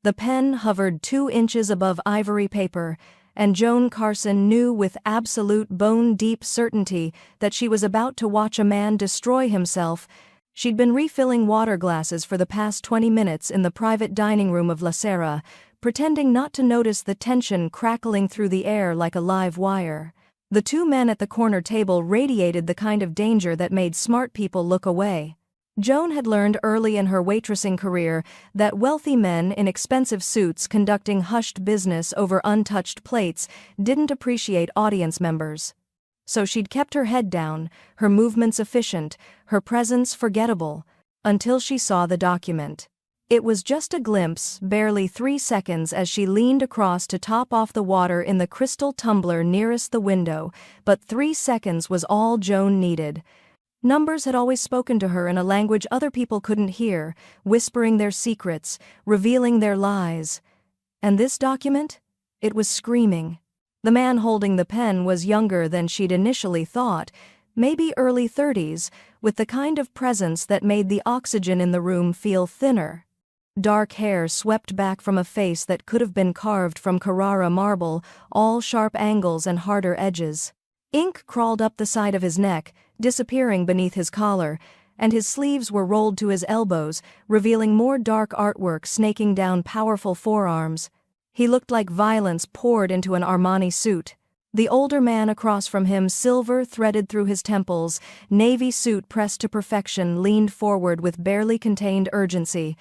The pen hovered 2 inches above ivory paper, and Joan Carson knew with absolute bone-deep certainty that she was about to watch a man destroy himself. She'd been refilling water glasses for the past 20 minutes in the private dining room of La Serra, pretending not to notice the tension crackling through the air like a live wire. The 2 men at the corner table radiated the kind of danger that made smart people look away. Joan had learned early in her waitressing career that wealthy men in expensive suits conducting hushed business over untouched plates didn't appreciate audience members. So she'd kept her head down, her movements efficient, her presence forgettable, until she saw the document. It was just a glimpse, barely 3 seconds as she leaned across to top off the water in the crystal tumbler nearest the window, but 3 seconds was all Joan needed. Numbers had always spoken to her in a language other people couldn't hear, whispering their secrets, revealing their lies. And this document? It was screaming. The man holding the pen was younger than she'd initially thought, maybe early 30s, with the kind of presence that made the oxygen in the room feel thinner. Dark hair swept back from a face that could have been carved from Carrara marble, all sharp angles and harder edges. Ink crawled up the side of his neck, disappearing beneath his collar, and his sleeves were rolled to his elbows, revealing more dark artwork snaking down powerful forearms. He looked like violence poured into an Armani suit. The older man across from him, silver threaded through his temples, navy suit pressed to perfection, leaned forward with barely contained urgency.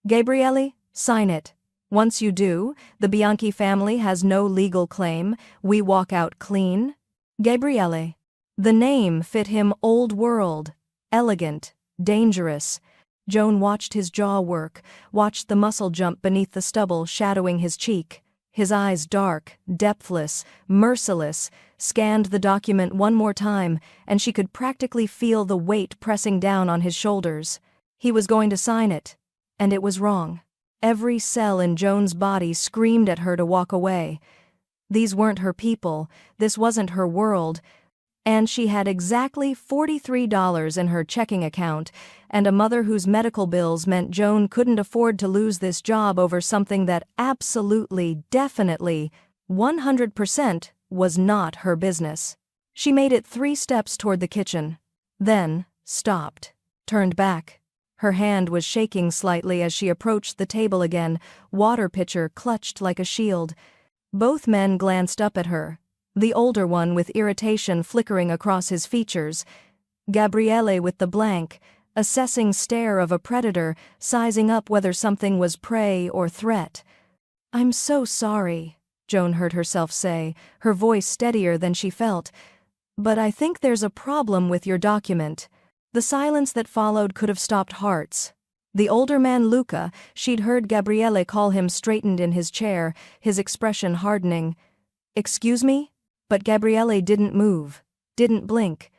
"Gabriele, sign it. Once you do, the Bianchi family has no legal claim. We walk out clean." Gabriele. The name fit him, old world, elegant, dangerous. Joan watched his jaw work, watched the muscle jump beneath the stubble shadowing his cheek. His eyes dark, depthless, merciless, scanned the document one more time, and she could practically feel the weight pressing down on his shoulders. He was going to sign it, and it was wrong. Every cell in Joan's body screamed at her to walk away. These weren't her people, this wasn't her world, and she had exactly $43 in her checking account, and a mother whose medical bills meant Joan couldn't afford to lose this job over something that absolutely, definitely, 100% was not her business. She made it 3 steps toward the kitchen, then stopped, turned back. Her hand was shaking slightly as she approached the table again, water pitcher clutched like a shield. Both men glanced up at her, the older one with irritation flickering across his features, Gabriele with the blank, assessing stare of a predator, sizing up whether something was prey or threat. "I'm so sorry," Joan heard herself say, her voice steadier than she felt, "but I think there's a problem with your document." The silence that followed could have stopped hearts. The older man, Luca, she'd heard Gabriele call him, straightened in his chair, his expression hardening. "Excuse me?" But Gabriele didn't move, didn't blink,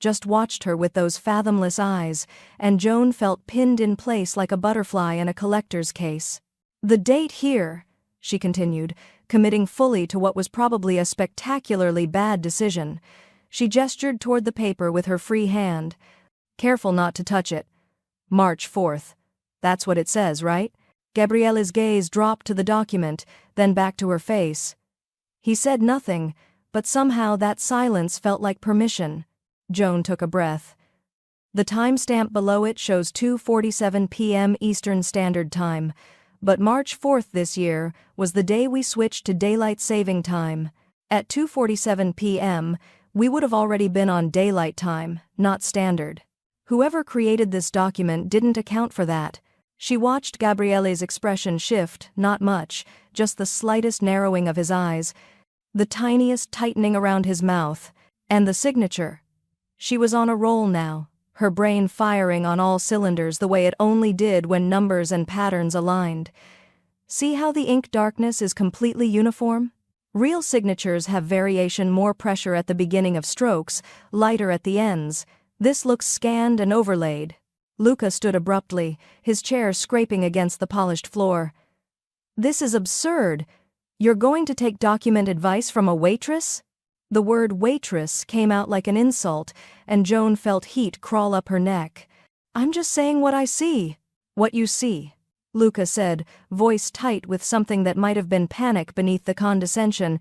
just watched her with those fathomless eyes, and Joan felt pinned in place like a butterfly in a collector's case. "The date here," she continued, committing fully to what was probably a spectacularly bad decision. She gestured toward the paper with her free hand. "Careful not to touch it. March 4th. That's what it says, right?" Gabriele's gaze dropped to the document, then back to her face. He said nothing, but somehow that silence felt like permission. Joan took a breath. The timestamp below it shows 2:47 p.m. Eastern Standard Time, but March 4th this year was the day we switched to daylight saving time. At 2:47 p.m., we would have already been on daylight time, not standard. Whoever created this document didn't account for that. She watched Gabriele's expression shift, not much, just the slightest narrowing of his eyes, the tiniest tightening around his mouth, and the signature. She was on a roll now, her brain firing on all cylinders the way it only did when numbers and patterns aligned. See how the ink darkness is completely uniform? Real signatures have variation, more pressure at the beginning of strokes, lighter at the ends. This looks scanned and overlaid. Luca stood abruptly, his chair scraping against the polished floor. "This is absurd. You're going to take document advice from a waitress?" The word waitress came out like an insult, and Joan felt heat crawl up her neck. "I'm just saying what I see." "What you see." Luca said, voice tight with something that might have been panic beneath the condescension,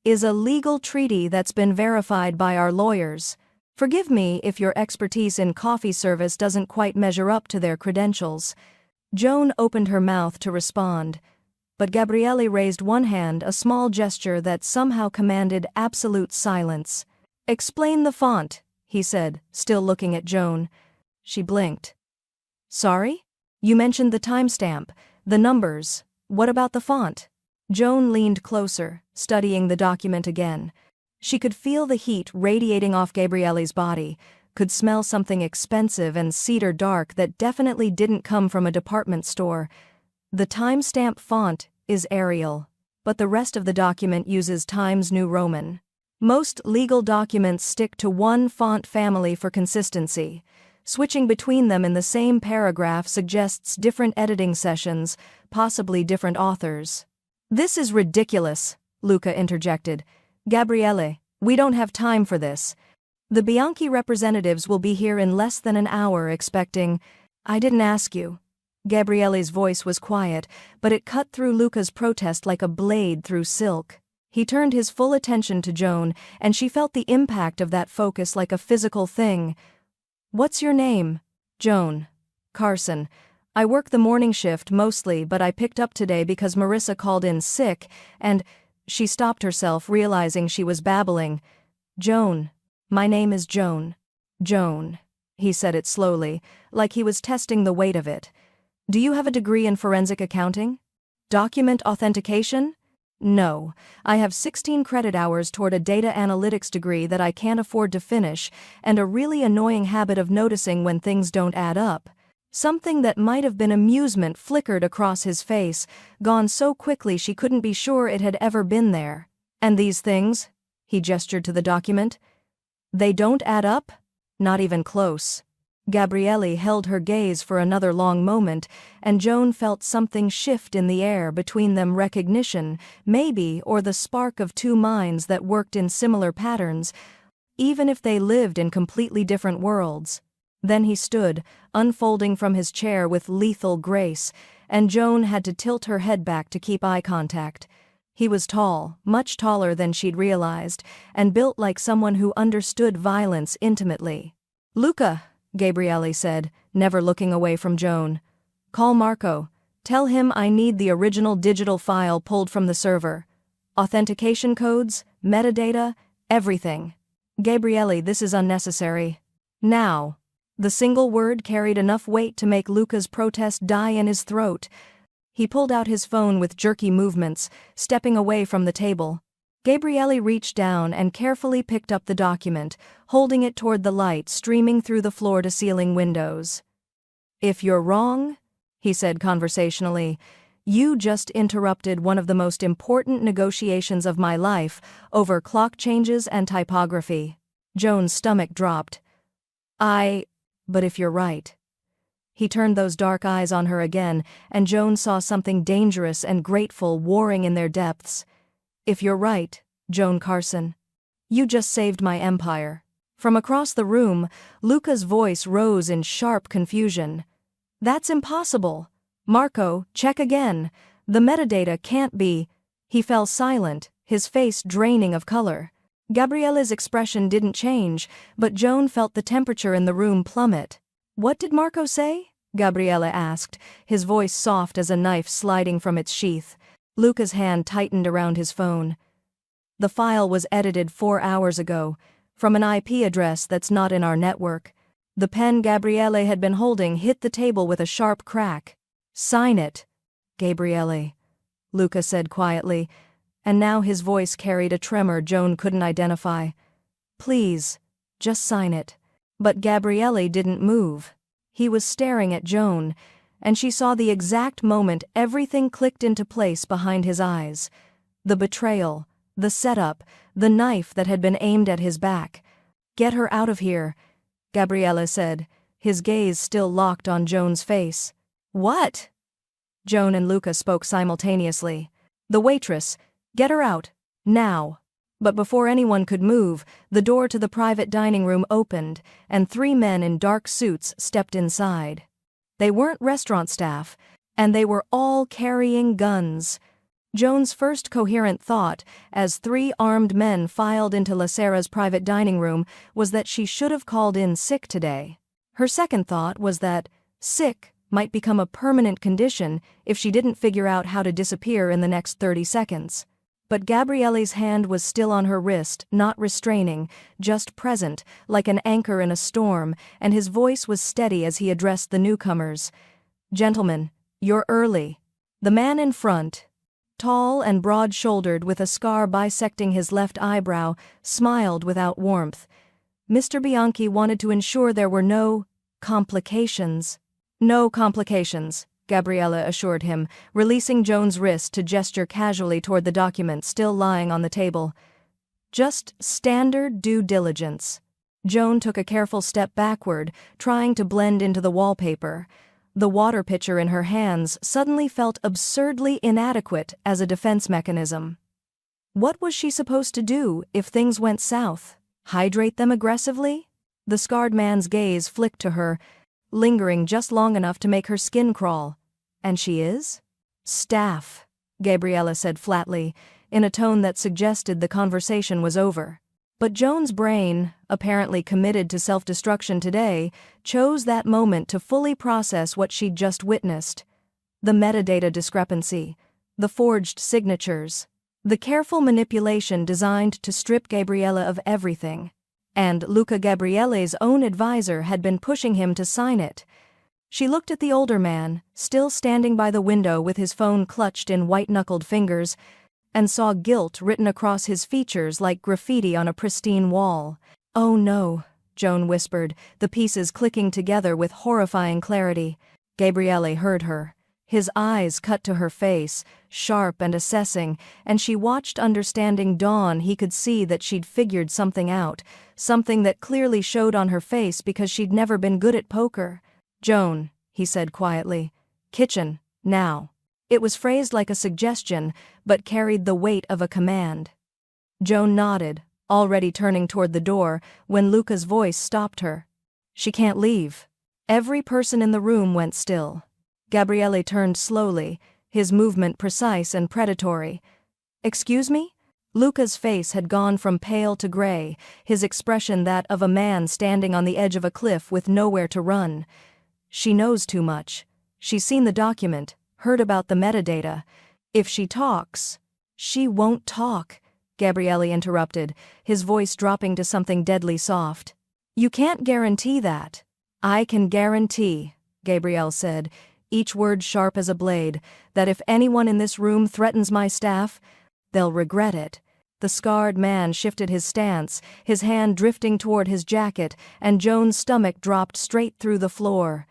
"is a legal treaty that's been verified by our lawyers. Forgive me if your expertise in coffee service doesn't quite measure up to their credentials." Joan opened her mouth to respond, but Gabriele raised one hand, a small gesture that somehow commanded absolute silence. "Explain the font," he said, still looking at Joan. She blinked. "Sorry? You mentioned the timestamp, the numbers. What about the font?" Joan leaned closer, studying the document again. She could feel the heat radiating off Gabriele's body, could smell something expensive and cedar dark that definitely didn't come from a department store. The timestamp font is Arial, but the rest of the document uses Times New Roman. Most legal documents stick to one font family for consistency. Switching between them in the same paragraph suggests different editing sessions, possibly different authors. "This is ridiculous," Luca interjected. "Gabriele, we don't have time for this. The Bianchi representatives will be here in less than an hour expecting—" "I didn't ask you." Gabriele's voice was quiet, but it cut through Luca's protest like a blade through silk. He turned his full attention to Joan, and she felt the impact of that focus like a physical thing. "What's your name?" "Joan Carson. I work the morning shift mostly, but I picked up today because Marissa called in sick, and—" She stopped herself, realizing she was babbling. "Joan. My name is Joan." "Joan." He said it slowly, like he was testing the weight of it. "Do you have a degree in forensic accounting? Document authentication?" "No. I have 16 credit hours toward a data analytics degree that I can't afford to finish, and a really annoying habit of noticing when things don't add up." Something that might have been amusement flickered across his face, gone so quickly she couldn't be sure it had ever been there. "And these things?" He gestured to the document. "They don't add up? Not even close." Gabriele held her gaze for another long moment, and Joan felt something shift in the air between them, recognition, maybe, or the spark of two minds that worked in similar patterns, even if they lived in completely different worlds. Then he stood, unfolding from his chair with lethal grace, and Joan had to tilt her head back to keep eye contact. He was tall, much taller than she'd realized, and built like someone who understood violence intimately. "Luca," Gabriele said, never looking away from Joan. "Call Marco. Tell him I need the original digital file pulled from the server. Authentication codes, metadata, everything. Gabriele, this is unnecessary. Now." The single word carried enough weight to make Luca's protest die in his throat. He pulled out his phone with jerky movements, stepping away from the table. Gabriele reached down and carefully picked up the document, holding it toward the light streaming through the floor-to-ceiling windows. "If you're wrong," he said conversationally, "you just interrupted one of the most important negotiations of my life over clock changes and typography." Joan's stomach dropped. But if you're right." He turned those dark eyes on her again, and Joan saw something dangerous and grateful warring in their depths. "If you're right, Joan Carson. You just saved my empire." From across the room, Luca's voice rose in sharp confusion. "That's impossible. Marco, check again. The metadata can't be—" He fell silent, his face draining of color. Gabriele's expression didn't change, but Joan felt the temperature in the room plummet. "What did Marco say?" Gabriele asked, his voice soft as a knife sliding from its sheath. Luca's hand tightened around his phone. "The file was edited 4 hours ago, from an IP address that's not in our network." The pen Gabriele had been holding hit the table with a sharp crack. "Sign it, Gabriele," Luca said quietly, and now his voice carried a tremor Joan couldn't identify. "Please, just sign it." But Gabriele didn't move. He was staring at Joan, and she saw the exact moment everything clicked into place behind his eyes. The betrayal, the setup, the knife that had been aimed at his back. "Get her out of here," Gabriele said, his gaze still locked on Joan's face. "What?" Joan and Luca spoke simultaneously. "The waitress. Get her out. Now." But before anyone could move, the door to the private dining room opened, and 3 men in dark suits stepped inside. They weren't restaurant staff. And they were all carrying guns. Joan's first coherent thought, as 3 armed men filed into Lacera's private dining room, was that she should have called in sick today. Her second thought was that sick might become a permanent condition if she didn't figure out how to disappear in the next 30 seconds. But Gabrielle's hand was still on her wrist, not restraining, just present, like an anchor in a storm, and his voice was steady as he addressed the newcomers. "Gentlemen, you're early." The man in front, tall and broad-shouldered with a scar bisecting his left eyebrow, smiled without warmth. Mr. Bianchi wanted to ensure there were no complications. "No complications," Gabriella assured him, releasing Joan's wrist to gesture casually toward the document still lying on the table. "Just standard due diligence." Joan took a careful step backward, trying to blend into the wallpaper. The water pitcher in her hands suddenly felt absurdly inadequate as a defense mechanism. What was she supposed to do if things went south? Hydrate them aggressively? The scarred man's gaze flicked to her, lingering just long enough to make her skin crawl. "And she is?" "Staff," Gabriella said flatly, in a tone that suggested the conversation was over. But Joan's brain, apparently committed to self-destruction today, chose that moment to fully process what she'd just witnessed. The metadata discrepancy, the forged signatures, the careful manipulation designed to strip Gabriella of everything. And Luca Gabrielle's own advisor had been pushing him to sign it. She looked at the older man, still standing by the window with his phone clutched in white-knuckled fingers, and saw guilt written across his features like graffiti on a pristine wall. "Oh no," Joan whispered, the pieces clicking together with horrifying clarity. Gabrielle heard her. His eyes cut to her face, sharp and assessing, and she watched understanding dawn. He could see that she'd figured something out, something that clearly showed on her face because she'd never been good at poker. "Joan," he said quietly. "Kitchen, now." It was phrased like a suggestion, but carried the weight of a command. Joan nodded, already turning toward the door, when Luca's voice stopped her. "She can't leave." Every person in the room went still. Gabrielle turned slowly, his movement precise and predatory. "Excuse me?" Luca's face had gone from pale to gray, his expression that of a man standing on the edge of a cliff with nowhere to run. "She knows too much. She's seen the document, heard about the metadata. If she talks..." "She won't talk," Gabrielle interrupted, his voice dropping to something deadly soft. "You can't guarantee that." "I can guarantee," Gabrielle said, each word sharp as a blade, "that if anyone in this room threatens my staff, they'll regret it." The scarred man shifted his stance, his hand drifting toward his jacket, and Joan's stomach dropped straight through the floor.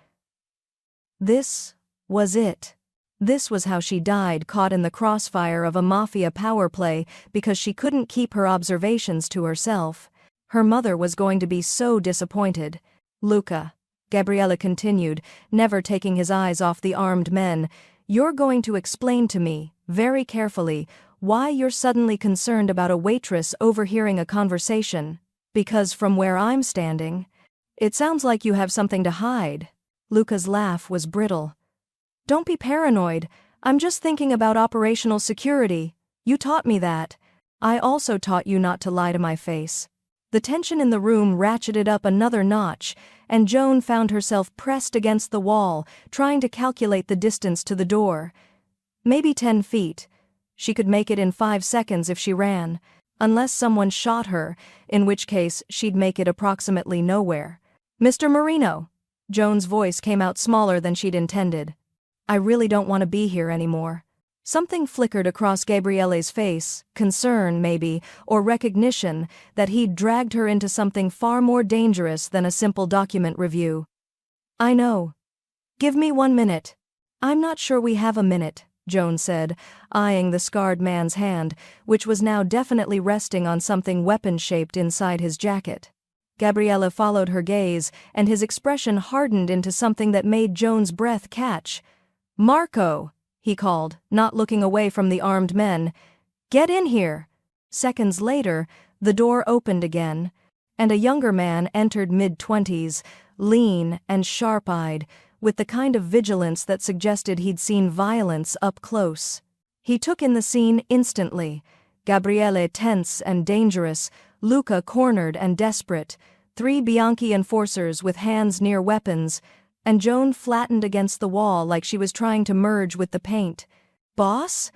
This was it. This was how she died, caught in the crossfire of a mafia power play because she couldn't keep her observations to herself. Her mother was going to be so disappointed. "Luca," Gabriella continued, never taking his eyes off the armed men, "you're going to explain to me, very carefully, why you're suddenly concerned about a waitress overhearing a conversation. Because from where I'm standing, it sounds like you have something to hide." Luca's laugh was brittle. "Don't be paranoid. I'm just thinking about operational security. You taught me that. I also taught you not to lie to my face." The tension in the room ratcheted up another notch, and Joan found herself pressed against the wall, trying to calculate the distance to the door. Maybe 10 feet. She could make it in 5 seconds if she ran, unless someone shot her, in which case she'd make it approximately nowhere. "Mr. Marino." Joan's voice came out smaller than she'd intended. "I really don't want to be here anymore." Something flickered across Gabrielle's face, concern maybe, or recognition that he'd dragged her into something far more dangerous than a simple document review. "I know. Give me 1 minute." "I'm not sure we have a minute," Joan said, eyeing the scarred man's hand, which was now definitely resting on something weapon-shaped inside his jacket. Gabriella followed her gaze, and his expression hardened into something that made Joan's breath catch. "Marco!" he called, not looking away from the armed men. "Get in here!" Seconds later, the door opened again, and a younger man entered mid-20s, lean and sharp-eyed, with the kind of vigilance that suggested he'd seen violence up close. He took in the scene instantly. Gabriele tense and dangerous, Luca cornered and desperate, 3 Bianchi enforcers with hands near weapons, and Joan flattened against the wall like she was trying to merge with the paint. "Boss?"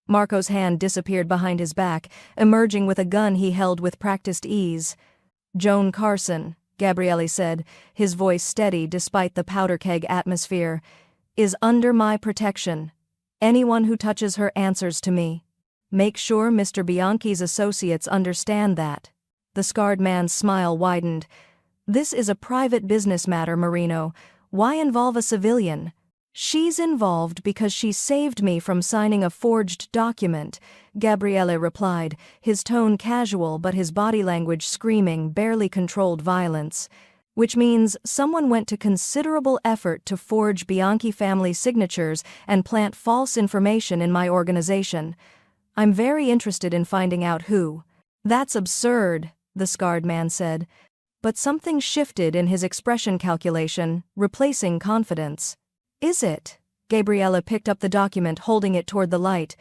Marco's hand disappeared behind his back, emerging with a gun he held with practiced ease. "Joan Carson," Gabriele said, his voice steady despite the powder keg atmosphere, "is under my protection. Anyone who touches her answers to me. Make sure Mr. Bianchi's associates understand that." The scarred man's smile widened. "This is a private business matter, Marino. Why involve a civilian?" "She's involved because she saved me from signing a forged document," Gabriele replied, his tone casual but his body language screaming barely controlled violence. "Which means someone went to considerable effort to forge Bianchi family signatures and plant false information in my organization. I'm very interested in finding out who." "That's absurd," the scarred man said. But something shifted in his expression calculation, replacing confidence. "Is it?" Gabriele picked up the document, holding it toward the light.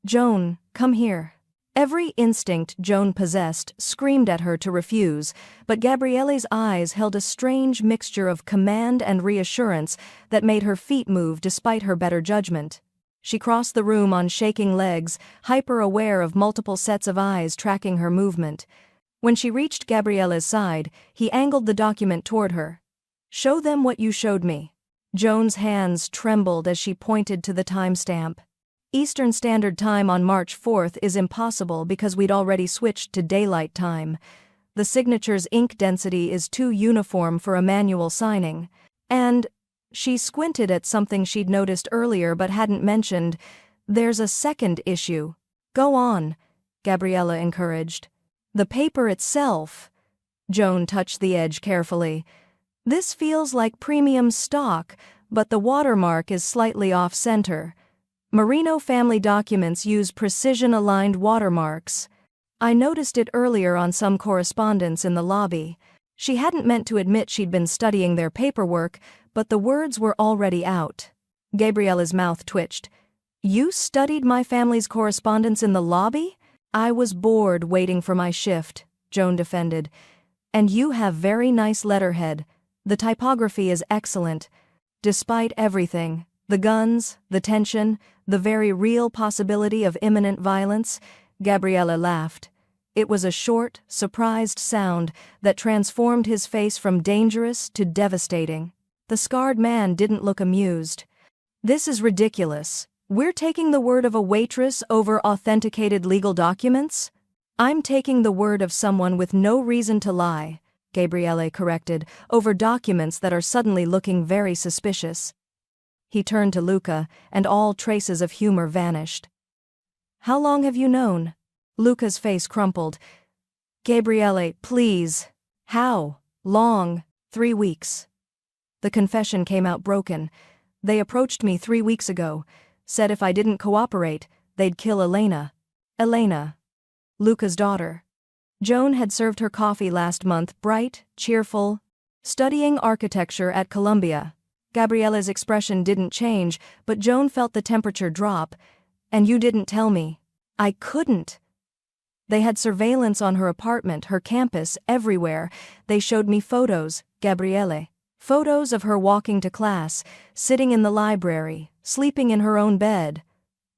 "Joan, come here." Every instinct Joan possessed screamed at her to refuse, but Gabriele's eyes held a strange mixture of command and reassurance that made her feet move despite her better judgment. She crossed the room on shaking legs, hyper-aware of multiple sets of eyes tracking her movement. When she reached Gabriele's side, he angled the document toward her. "Show them what you showed me." Joan's hands trembled as she pointed to the timestamp. "Eastern Standard Time on March 4th is impossible because we'd already switched to daylight time. The signature's ink density is too uniform for a manual signing. And," she squinted at something she'd noticed earlier but hadn't mentioned, "there's a second issue." "Go on," Gabriele encouraged. "The paper itself." Joan touched the edge carefully. "This feels like premium stock, but the watermark is slightly off-center. Marino family documents use precision-aligned watermarks. I noticed it earlier on some correspondence in the lobby." She hadn't meant to admit she'd been studying their paperwork, but the words were already out. Gabriele's mouth twitched. "You studied my family's correspondence in the lobby?" "I was bored waiting for my shift," Joan defended. "And you have very nice letterhead. The typography is excellent. Despite everything, the guns, the tension, the very real possibility of imminent violence," Gabriele laughed. It was a short, surprised sound that transformed his face from dangerous to devastating. The scarred man didn't look amused. "This is ridiculous. We're taking the word of a waitress over authenticated legal documents?" "I'm taking the word of someone with no reason to lie," Gabriele corrected, "over documents that are suddenly looking very suspicious." He turned to Luca, and all traces of humor vanished. "How long have you known?" Luca's face crumpled. "Gabriele, please." "How long?" 3 weeks. The confession came out broken. "They approached me 3 weeks ago, said if I didn't cooperate, they'd kill Elena." "Elena?" "Luca's daughter." Joan had served her coffee last month, bright, cheerful, studying architecture at Columbia. Gabriele's expression didn't change, but Joan felt the temperature drop. "And you didn't tell me." "I couldn't." "They had surveillance on her apartment, her campus, everywhere. They showed me photos, Gabriele. Photos of her walking to class, sitting in the library, sleeping in her own bed."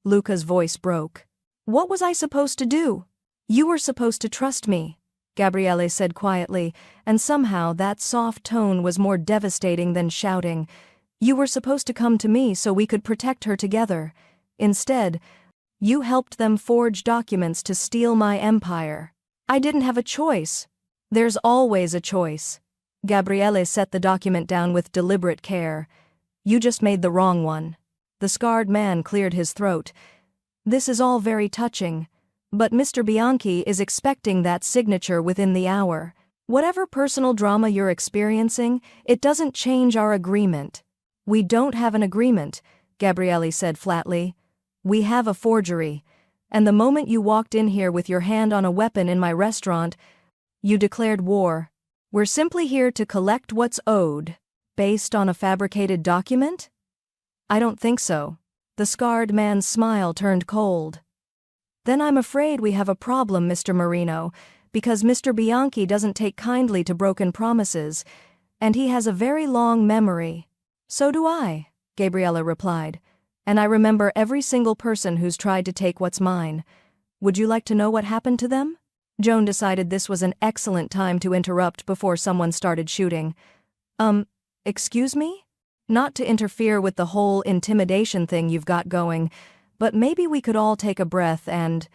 Luca's voice broke. "What was I supposed to do?" "You were supposed to trust me," Gabriele said quietly, and somehow that soft tone was more devastating than shouting. "You were supposed to come to me so we could protect her together. Instead, you helped them forge documents to steal my empire. I didn't have a choice." "There's always a choice." Gabriele set the document down with deliberate care. "You just made the wrong one." The scarred man cleared his throat. "This is all very touching. But Mr. Bianchi is expecting that signature within the hour. Whatever personal drama you're experiencing, it doesn't change our agreement." "We don't have an agreement," Gabriele said flatly. "We have a forgery. And the moment you walked in here with your hand on a weapon in my restaurant, you declared war. We're simply here to collect what's owed." Based on a fabricated document? I don't think so. The scarred man's smile turned cold. Then I'm afraid we have a problem, Mr. Marino, because Mr. Bianchi doesn't take kindly to broken promises, and he has a very long memory. So do I, Gabriella replied, and I remember every single person who's tried to take what's mine. Would you like to know what happened to them? Joan decided this was an excellent time to interrupt before someone started shooting. Excuse me? Not to interfere with the whole intimidation thing you've got going, but maybe we could all take a breath and…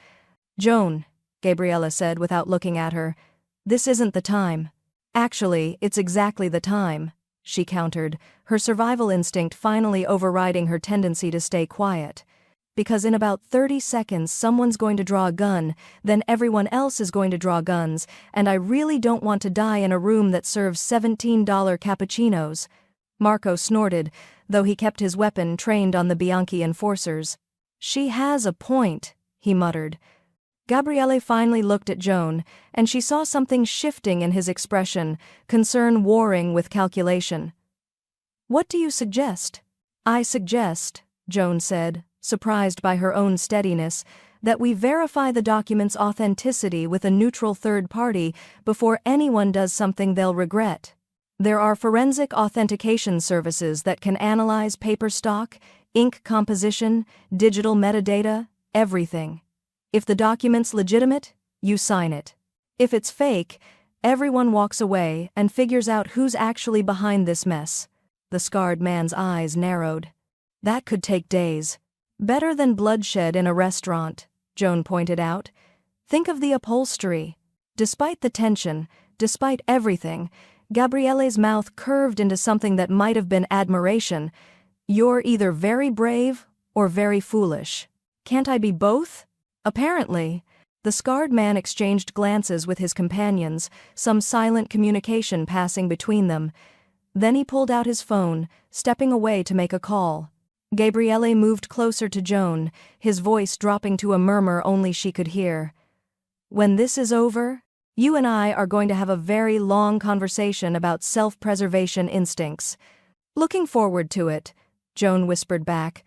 Joan, Gabriella said without looking at her, this isn't the time. Actually, it's exactly the time, she countered, her survival instinct finally overriding her tendency to stay quiet. Because in about 30 seconds someone's going to draw a gun, then everyone else is going to draw guns, and I really don't want to die in a room that serves $17 cappuccinos. Marco snorted, though he kept his weapon trained on the Bianchi enforcers. She has a point, he muttered. Gabriele finally looked at Joan, and she saw something shifting in his expression, concern warring with calculation. What do you suggest? I suggest, Joan said, surprised by her own steadiness, that we verify the document's authenticity with a neutral third party before anyone does something they'll regret. There are forensic authentication services that can analyze paper stock, ink composition, digital metadata, everything. If the document's legitimate, you sign it. If it's fake, everyone walks away and figures out who's actually behind this mess. The scarred man's eyes narrowed. That could take days. Better than bloodshed in a restaurant, Joan pointed out. Think of the upholstery. Despite the tension, despite everything, Gabriele's mouth curved into something that might have been admiration. You're either very brave or very foolish. Can't I be both? Apparently. The scarred man exchanged glances with his companions, some silent communication passing between them. Then he pulled out his phone, stepping away to make a call. Gabriele moved closer to Joan, his voice dropping to a murmur only she could hear. When this is over, you and I are going to have a very long conversation about self-preservation instincts. Looking forward to it, Joan whispered back.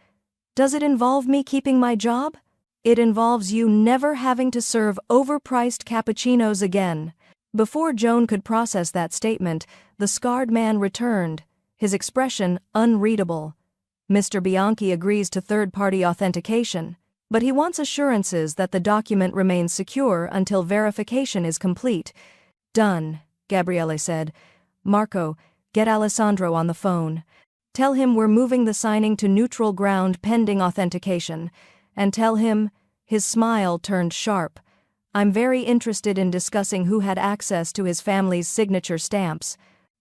Does it involve me keeping my job? It involves you never having to serve overpriced cappuccinos again. Before Joan could process that statement, the scarred man returned, his expression unreadable. Mr. Bianchi agrees to third-party authentication, but he wants assurances that the document remains secure until verification is complete. Done, Gabriele said. Marco, get Alessandro on the phone. Tell him we're moving the signing to neutral ground pending authentication. And tell him, his smile turned sharp, I'm very interested in discussing who had access to his family's signature stamps.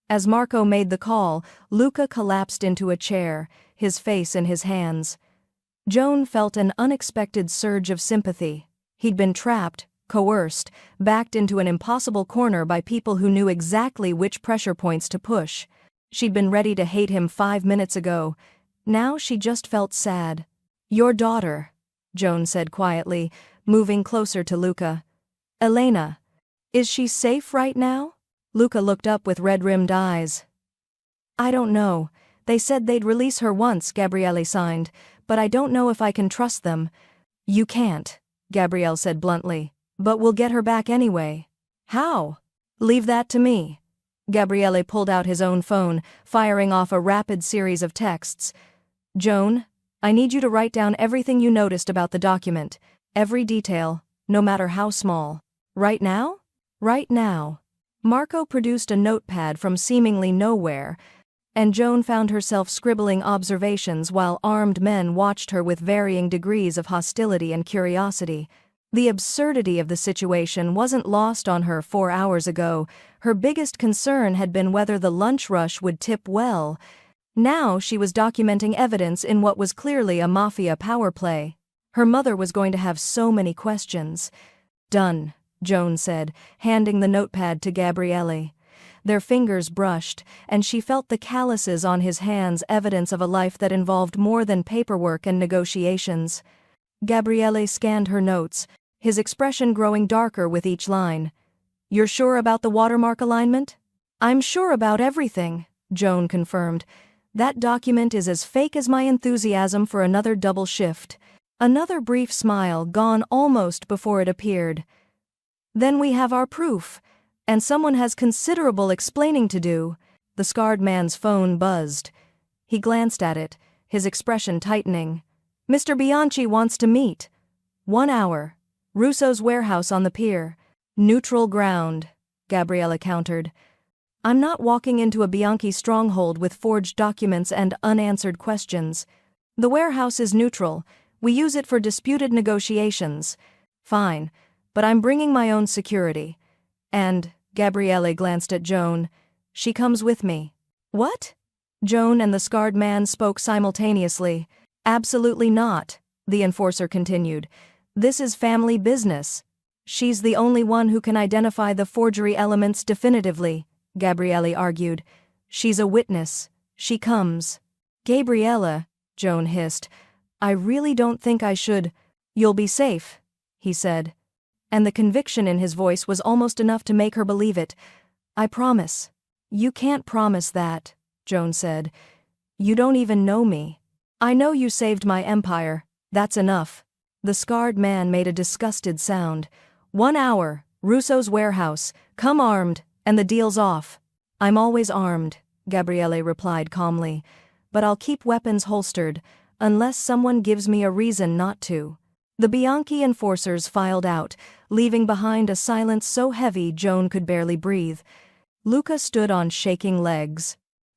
As Marco made the call, Luca collapsed into a chair, his face in his hands. Joan felt an unexpected surge of sympathy. He'd been trapped, coerced, backed into an impossible corner by people who knew exactly which pressure points to push. She'd been ready to hate him 5 minutes ago. Now she just felt sad. Your daughter, Joan said quietly, moving closer to Luca. Elena. Is she safe right now? Luca looked up with red-rimmed eyes. I don't know. They said they'd release her once, Gabriele signed, but I don't know if I can trust them. You can't, Gabrielle said bluntly, but we'll get her back anyway. How? Leave that to me. Gabriele pulled out his own phone, firing off a rapid series of texts. Joan, I need you to write down everything you noticed about the document, every detail, no matter how small. Right now? Right now. Marco produced a notepad from seemingly nowhere, and Joan found herself scribbling observations while armed men watched her with varying degrees of hostility and curiosity. The absurdity of the situation wasn't lost on her 4 hours ago. Her biggest concern had been whether the lunch rush would tip well. Now she was documenting evidence in what was clearly a mafia power play. Her mother was going to have so many questions. Done, Joan said, handing the notepad to Gabriele. Their fingers brushed, and she felt the calluses on his hands, evidence of a life that involved more than paperwork and negotiations. Gabriele scanned her notes, his expression growing darker with each line. You're sure about the watermark alignment? I'm sure about everything, Joan confirmed. That document is as fake as my enthusiasm for another double shift. Another brief smile gone almost before it appeared. Then we have our proof. And someone has considerable explaining to do. The scarred man's phone buzzed. He glanced at it, his expression tightening. Mr. Bianchi wants to meet. 1 hour. Russo's warehouse on the pier. Neutral ground, Gabriella countered. I'm not walking into a Bianchi stronghold with forged documents and unanswered questions. The warehouse is neutral. We use it for disputed negotiations. Fine, but I'm bringing my own security. And, Gabrielle glanced at Joan, she comes with me. What? Joan and the scarred man spoke simultaneously. Absolutely not, the enforcer continued. This is family business. She's the only one who can identify the forgery elements definitively, Gabrielle argued. She's a witness. She comes. Gabriella, Joan hissed. I really don't think I should. You'll be safe, he said. And the conviction in his voice was almost enough to make her believe it. I promise. You can't promise that, Joan said. You don't even know me. I know you saved my empire. That's enough. The scarred man made a disgusted sound. 1 hour, Russo's warehouse, come armed, and the deal's off. I'm always armed, Gabrielle replied calmly. But I'll keep weapons holstered, unless someone gives me a reason not to. The Bianchi enforcers filed out, leaving behind a silence so heavy Joan could barely breathe. Luca stood on shaking legs.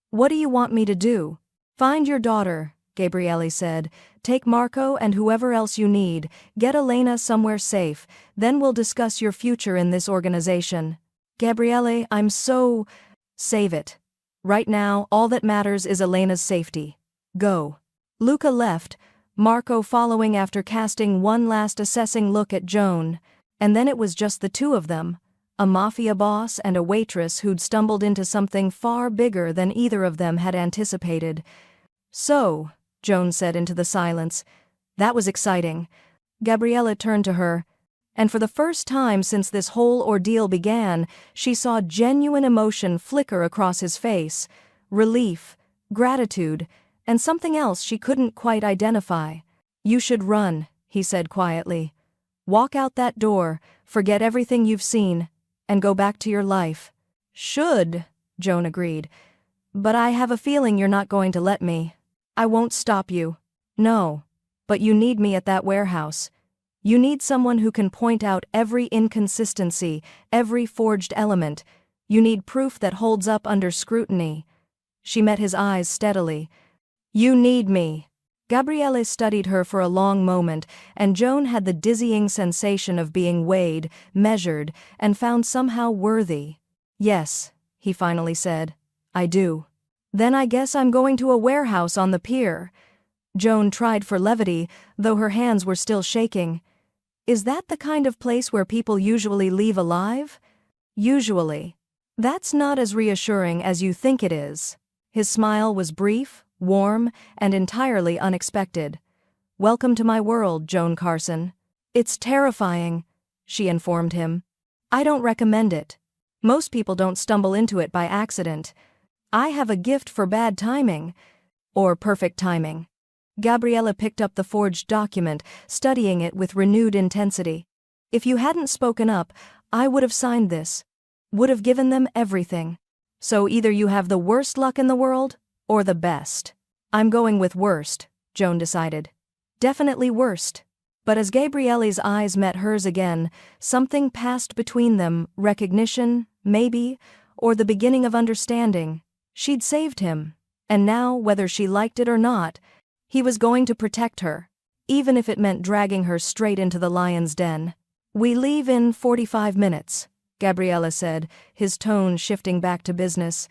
What do you want me to do? Find your daughter, Gabrielle said. Take Marco and whoever else you need, get Elena somewhere safe, then we'll discuss your future in this organization. Gabrielle, I'm so... Save it. Right now, all that matters is Elena's safety. Go. Luca left, Marco following after casting one last assessing look at Joan, and then it was just the two of them, a mafia boss and a waitress who'd stumbled into something far bigger than either of them had anticipated. So, Joan said into the silence, that was exciting. Gabriella turned to her, and for the first time since this whole ordeal began, she saw genuine emotion flicker across his face, relief, gratitude, and something else she couldn't quite identify. You should run, he said quietly. Walk out that door, forget everything you've seen, and go back to your life. Should, Joan agreed. But I have a feeling you're not going to let me. I won't stop you. No. But you need me at that warehouse. You need someone who can point out every inconsistency, every forged element. You need proof that holds up under scrutiny. She met his eyes steadily. You need me. Gabrielle studied her for a long moment, and Joan had the dizzying sensation of being weighed, measured, and found somehow worthy. Yes, he finally said. I do. Then I guess I'm going to a warehouse on the pier. Joan tried for levity, though her hands were still shaking. Is that the kind of place where people usually leave alive? Usually. That's not as reassuring as you think it is. His smile was brief, warm, and entirely unexpected. Welcome to my world, Joan Carson. It's terrifying, she informed him. I don't recommend it. Most people don't stumble into it by accident. I have a gift for bad timing. Or perfect timing. Gabriella picked up the forged document, studying it with renewed intensity. If you hadn't spoken up, I would have signed this. Would have given them everything. So either you have the worst luck in the world, or the best. I'm going with worst, Joan decided. Definitely worst. But as Gabrielle's eyes met hers again, something passed between them, recognition, maybe, or the beginning of understanding. She'd saved him. And now, whether she liked it or not, he was going to protect her, even if it meant dragging her straight into the lion's den. We leave in 45 minutes, Gabriella said, his tone shifting back to business.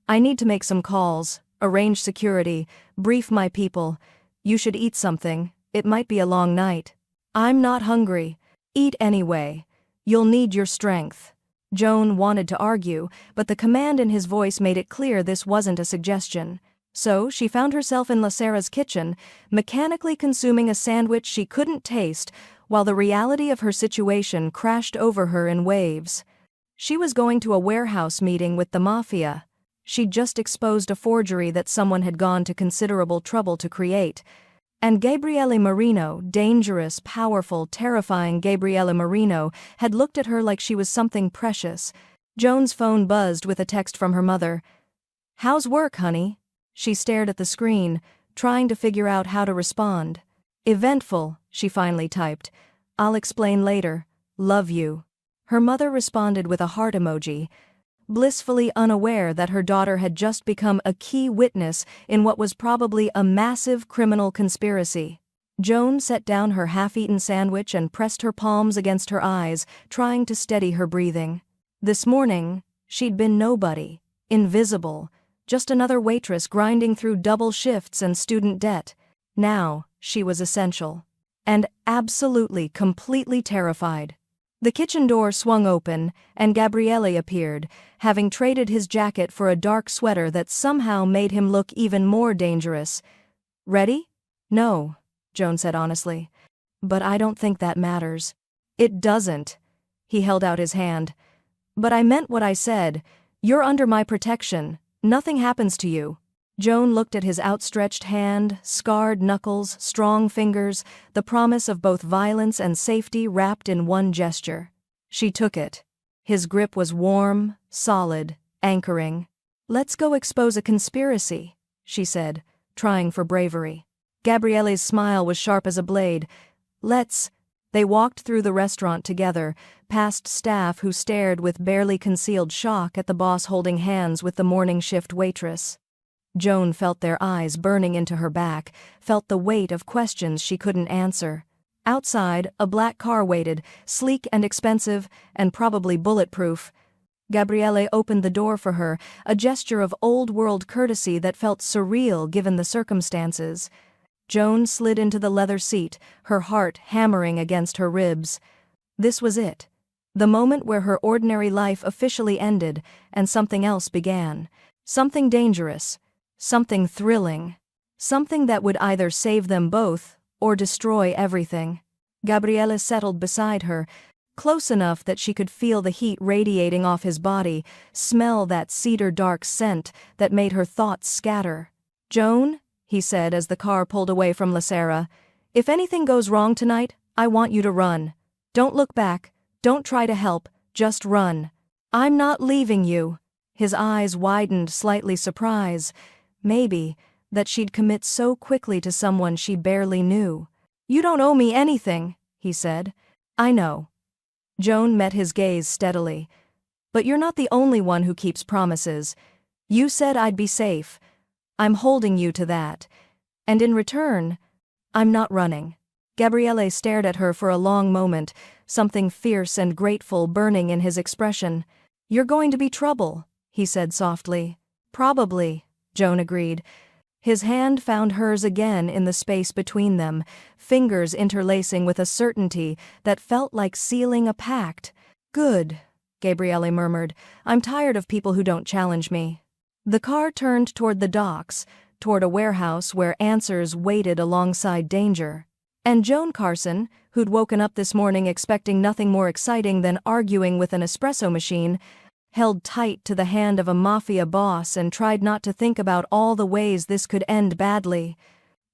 I need to make some calls, arrange security, brief my people. You should eat something, it might be a long night. I'm not hungry. Eat anyway. You'll need your strength. Joan wanted to argue, but the command in his voice made it clear this wasn't a suggestion. So she found herself in Lacera's kitchen, mechanically consuming a sandwich she couldn't taste, while the reality of her situation crashed over her in waves. She was going to a warehouse meeting with the Mafia. She'd just exposed a forgery that someone had gone to considerable trouble to create. And Gabriele Marino, dangerous, powerful, terrifying Gabriele Marino, had looked at her like she was something precious. Joan's phone buzzed with a text from her mother. "How's work, honey?" She stared at the screen, trying to figure out how to respond. "Eventful," she finally typed. "I'll explain later. Love you." Her mother responded with a heart emoji, blissfully unaware that her daughter had just become a key witness in what was probably a massive criminal conspiracy. Joan set down her half-eaten sandwich and pressed her palms against her eyes, trying to steady her breathing. This morning, she'd been nobody, invisible, just another waitress grinding through double shifts and student debt. Now, she was essential. And absolutely, completely terrified. The kitchen door swung open, and Gabriele appeared, having traded his jacket for a dark sweater that somehow made him look even more dangerous. "Ready?" "No," Joan said honestly. "But I don't think that matters." "It doesn't." He held out his hand. "But I meant what I said. You're under my protection. Nothing happens to you." Joan looked at his outstretched hand, scarred knuckles, strong fingers, the promise of both violence and safety wrapped in one gesture. She took it. His grip was warm, solid, anchoring. "Let's go expose a conspiracy," she said, trying for bravery. Gabriele's smile was sharp as a blade. "Let's." They walked through the restaurant together, past staff who stared with barely concealed shock at the boss holding hands with the morning shift waitress. Joan felt their eyes burning into her back, felt the weight of questions she couldn't answer. Outside, a black car waited, sleek and expensive, and probably bulletproof. Gabriele opened the door for her, a gesture of old-world courtesy that felt surreal given the circumstances. Joan slid into the leather seat, her heart hammering against her ribs. This was it. The moment where her ordinary life officially ended, and something else began. Something dangerous. Something thrilling. Something that would either save them both, or destroy everything. Gabriele settled beside her, close enough that she could feel the heat radiating off his body, smell that cedar-dark scent that made her thoughts scatter. "Joan," he said as the car pulled away from La Serra, "if anything goes wrong tonight, I want you to run. Don't look back, don't try to help, just run. I'm not leaving you." His eyes widened, slightly surprised. Maybe, that she'd commit so quickly to someone she barely knew. "You don't owe me anything," he said. "I know." Joan met his gaze steadily. "But you're not the only one who keeps promises. You said I'd be safe. I'm holding you to that. And in return, I'm not running." Gabriele stared at her for a long moment, something fierce and grateful burning in his expression. "You're going to be trouble," he said softly. "Probably," Joan agreed. His hand found hers again in the space between them, fingers interlacing with a certainty that felt like sealing a pact. "Good," Gabriele murmured. "I'm tired of people who don't challenge me." The car turned toward the docks, toward a warehouse where answers waited alongside danger. And Joan Carson, who'd woken up this morning expecting nothing more exciting than arguing with an espresso machine, held tight to the hand of a mafia boss and tried not to think about all the ways this could end badly.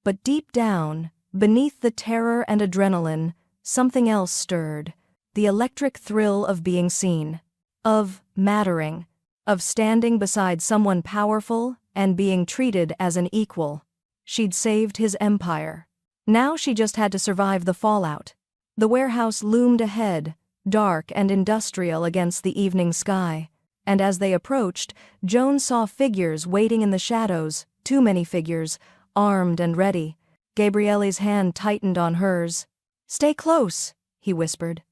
But deep down, beneath the terror and adrenaline, something else stirred. The electric thrill of being seen. Of mattering. Of standing beside someone powerful and being treated as an equal. She'd saved his empire. Now she just had to survive the fallout. The warehouse loomed ahead, dark and industrial against the evening sky. And as they approached, Joan saw figures waiting in the shadows, too many figures, armed and ready. Gabriele's hand tightened on hers. "Stay close," he whispered.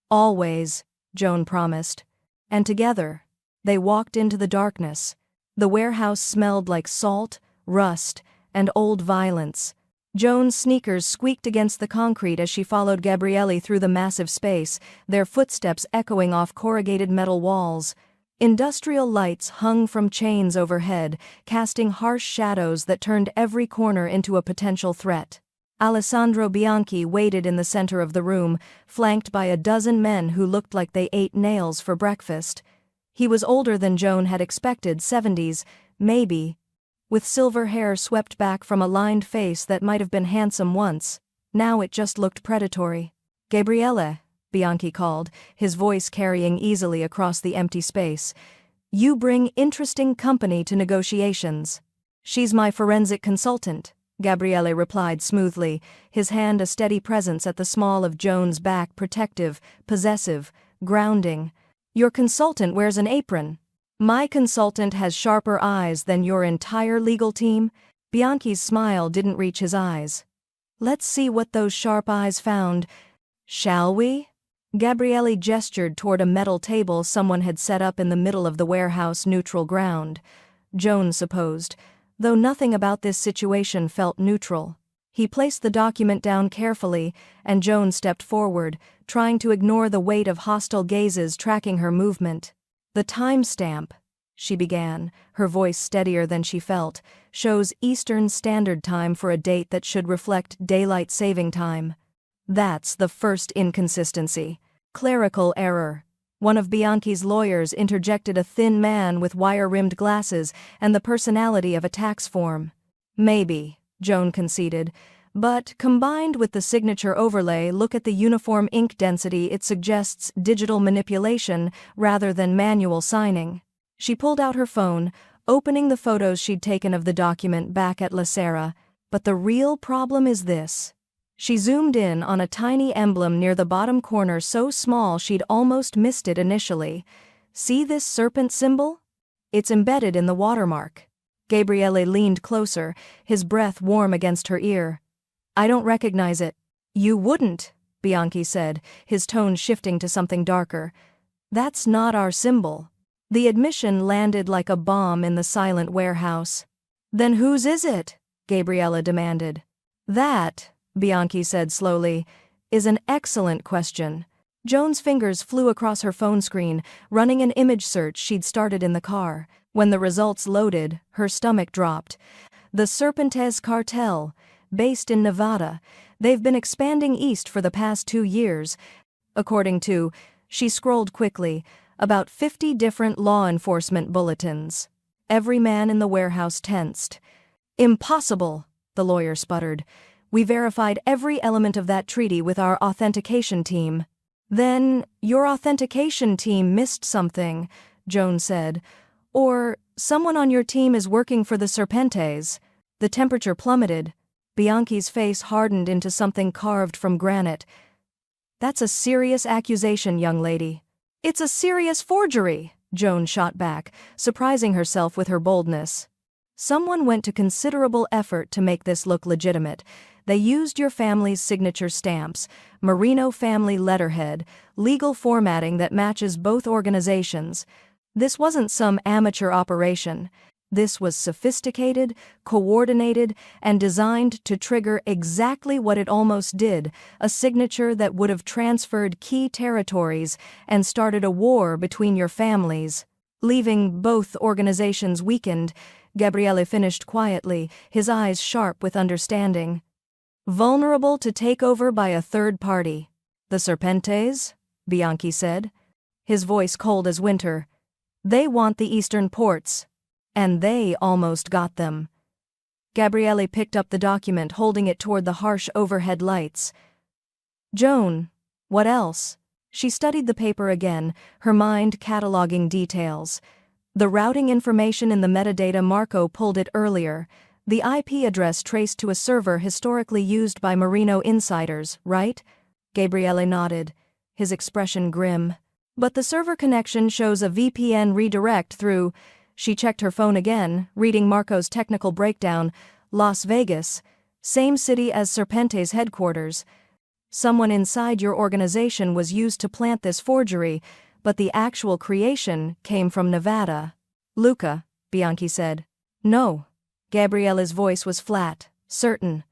"Always," Joan promised. And together, they walked into the darkness. The warehouse smelled like salt, rust, and old violence. Joan's sneakers squeaked against the concrete as she followed Gabriele through the massive space, their footsteps echoing off corrugated metal walls. Industrial lights hung from chains overhead, casting harsh shadows that turned every corner into a potential threat. Alessandro Bianchi waited in the center of the room, flanked by a dozen men who looked like they ate nails for breakfast. He was older than Joan had expected, 70s, maybe, with silver hair swept back from a lined face that might have been handsome once. Now it just looked predatory. "Gabriele," Bianchi called, his voice carrying easily across the empty space. "You bring interesting company to negotiations." "She's my forensic consultant," Gabriele replied smoothly, his hand a steady presence at the small of Joan's back, protective, possessive, grounding. "Your consultant wears an apron." "My consultant has sharper eyes than your entire legal team?" Bianchi's smile didn't reach his eyes. "Let's see what those sharp eyes found, shall we?" Gabriele gestured toward a metal table someone had set up in the middle of the warehouse neutral ground. Joan supposed, though nothing about this situation felt neutral. He placed the document down carefully, and Joan stepped forward, trying to ignore the weight of hostile gazes tracking her movement. "The timestamp," she began, her voice steadier than she felt, "shows Eastern Standard Time for a date that should reflect Daylight Saving Time." "That's the first inconsistency." "Clerical error." One of Bianchi's lawyers interjected, a thin man with wire-rimmed glasses and the personality of a tax form. "Maybe," Joan conceded, "but combined with the signature overlay, look at the uniform ink density, it suggests digital manipulation rather than manual signing." She pulled out her phone, opening the photos she'd taken of the document back at La Sera. "But the real problem is this." She zoomed in on a tiny emblem near the bottom corner, so small she'd almost missed it initially. "See this serpent symbol? It's embedded in the watermark." Gabriele leaned closer, his breath warm against her ear. "I don't recognize it." "You wouldn't," Bianchi said, his tone shifting to something darker. "That's not our symbol." The admission landed like a bomb in the silent warehouse. "Then whose is it?" Gabriele demanded. "That," Bianchi said slowly, "is an excellent question." Joan's fingers flew across her phone screen, running an image search she'd started in the car. When the results loaded, her stomach dropped. "The Serpentes cartel, based in Nevada. They've been expanding east for the past 2 years. According to," she scrolled quickly, "about 50 different law enforcement bulletins." Every man in the warehouse tensed. "Impossible," the lawyer sputtered. "We verified every element of that treaty with our authentication team." "Then, your authentication team missed something," Joan said. "Or, someone on your team is working for the Serpentes." The temperature plummeted. Bianchi's face hardened into something carved from granite. "That's a serious accusation, young lady." "It's a serious forgery," Joan shot back, surprising herself with her boldness. "Someone went to considerable effort to make this look legitimate. They used your family's signature stamps, Marino family letterhead, legal formatting that matches both organizations. This wasn't some amateur operation. This was sophisticated, coordinated, and designed to trigger exactly what it almost did, a signature that would have transferred key territories and started a war between your families." "Leaving both organizations weakened," Gabriele finished quietly, his eyes sharp with understanding. "Vulnerable to takeover by a third party." "The Serpentes?" Bianchi said, his voice cold as winter. "They want the eastern ports. And they almost got them." Gabriele picked up the document, holding it toward the harsh overhead lights. "Joan, what else?" She studied the paper again, her mind cataloging details. "The routing information in the metadata, Marco pulled it earlier. The IP address traced to a server historically used by Marino insiders, right?" Gabriele nodded, his expression grim. "But the server connection shows a VPN redirect through..." She checked her phone again, reading Marco's technical breakdown. "Las Vegas, same city as Serpentes headquarters. Someone inside your organization was used to plant this forgery, but the actual creation came from Nevada." "Luca," Bianchi said. "No." Gabriele's voice was flat, certain.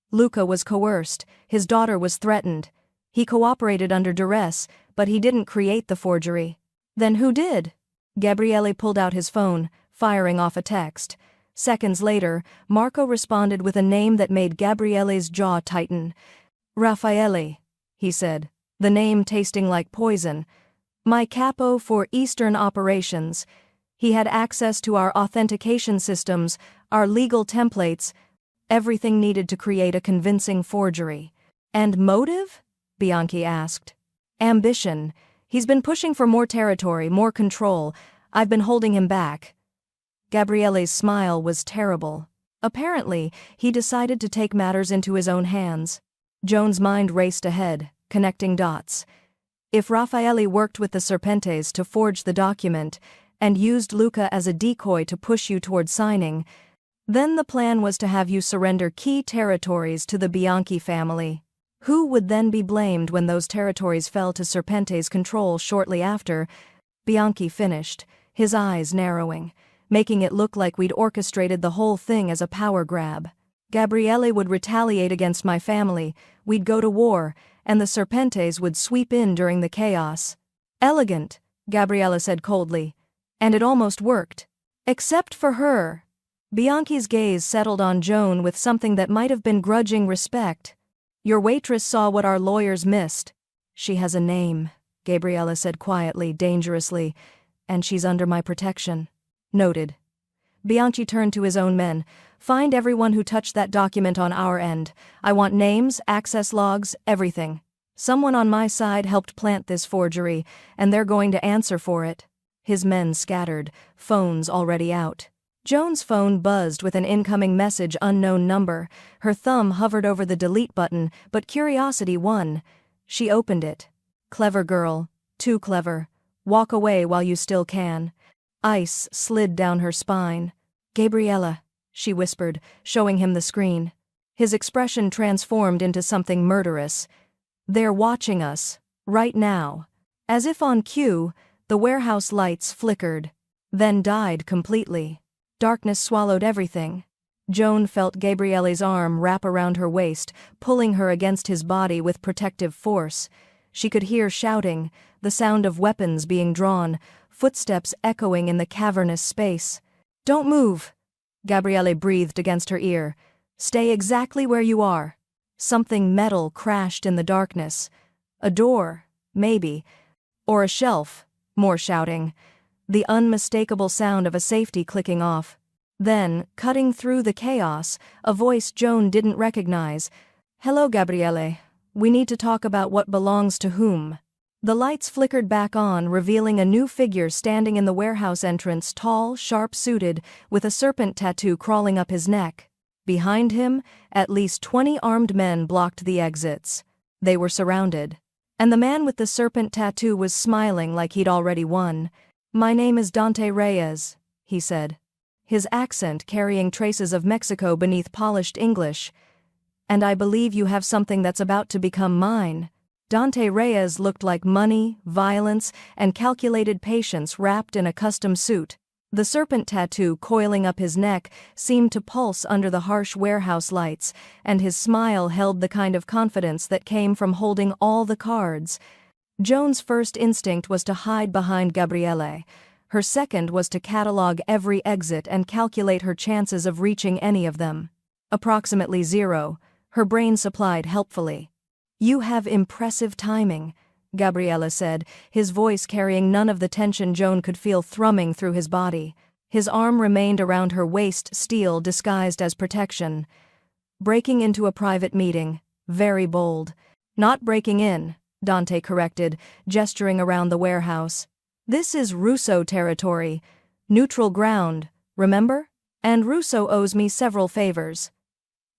"Luca was coerced, his daughter was threatened. He cooperated under duress, but he didn't create the forgery." "Then who did?" Gabriele pulled out his phone, firing off a text. Seconds later, Marco responded with a name that made Gabriele's jaw tighten. "Raffaele," he said, the name tasting like poison. My capo for Eastern operations. He had access to our authentication systems, our legal templates, everything needed to create a convincing forgery. And motive? Bianchi asked. Ambition. He's been pushing for more territory, more control. I've been holding him back. Gabriele's smile was terrible. Apparently, he decided to take matters into his own hands. Joan's mind raced ahead, connecting dots. If Raffaele worked with the Serpentes to forge the document, and used Luca as a decoy to push you toward signing, then the plan was to have you surrender key territories to the Bianchi family. Who would then be blamed when those territories fell to Serpente's control shortly after? Bianchi finished, his eyes narrowing, making it look like we'd orchestrated the whole thing as a power grab. Gabriele would retaliate against my family, we'd go to war, and the Serpentes would sweep in during the chaos. Elegant, Gabriele said coldly. And it almost worked. Except for her. Bianchi's gaze settled on Joan with something that might have been grudging respect. Your waitress saw what our lawyers missed. She has a name, Gabriele said quietly, dangerously, and she's under my protection. Noted. Bianchi turned to his own men. Find everyone who touched that document on our end. I want names, access logs, everything. Someone on my side helped plant this forgery, and they're going to answer for it. His men scattered, phones already out. Joan's phone buzzed with an incoming message, unknown number. Her thumb hovered over the delete button, but curiosity won. She opened it. Clever girl. Too clever. Walk away while you still can. Ice slid down her spine. Gabriele, she whispered, showing him the screen. His expression transformed into something murderous. They're watching us. Right now. As if on cue, the warehouse lights flickered. Then died completely. Darkness swallowed everything. Joan felt Gabriele's arm wrap around her waist, pulling her against his body with protective force. She could hear shouting, the sound of weapons being drawn, footsteps echoing in the cavernous space. Don't move, Gabriele breathed against her ear. Stay exactly where you are. Something metal crashed in the darkness. A door, maybe. Or a shelf, more shouting. The unmistakable sound of a safety clicking off. Then, cutting through the chaos, a voice Joan didn't recognize. Hello, Gabriele. We need to talk about what belongs to whom. The lights flickered back on, revealing a new figure standing in the warehouse entrance, tall, sharp-suited, with a serpent tattoo crawling up his neck. Behind him, at least 20 armed men blocked the exits. They were surrounded. And the man with the serpent tattoo was smiling like he'd already won. My name is Dante Reyes, he said, his accent carrying traces of Mexico beneath polished English. And I believe you have something that's about to become mine. Dante Reyes looked like money, violence, and calculated patience wrapped in a custom suit. The serpent tattoo coiling up his neck seemed to pulse under the harsh warehouse lights, and his smile held the kind of confidence that came from holding all the cards. Joan's first instinct was to hide behind Gabriele. Her second was to catalog every exit and calculate her chances of reaching any of them. Approximately 0, her brain supplied helpfully. You have impressive timing, Gabriele said, his voice carrying none of the tension Joan could feel thrumming through his body. His arm remained around her waist, steel disguised as protection. Breaking into a private meeting. Very bold. Not breaking in, Dante corrected, gesturing around the warehouse. This is Russo territory. Neutral ground, remember? And Russo owes me several favors.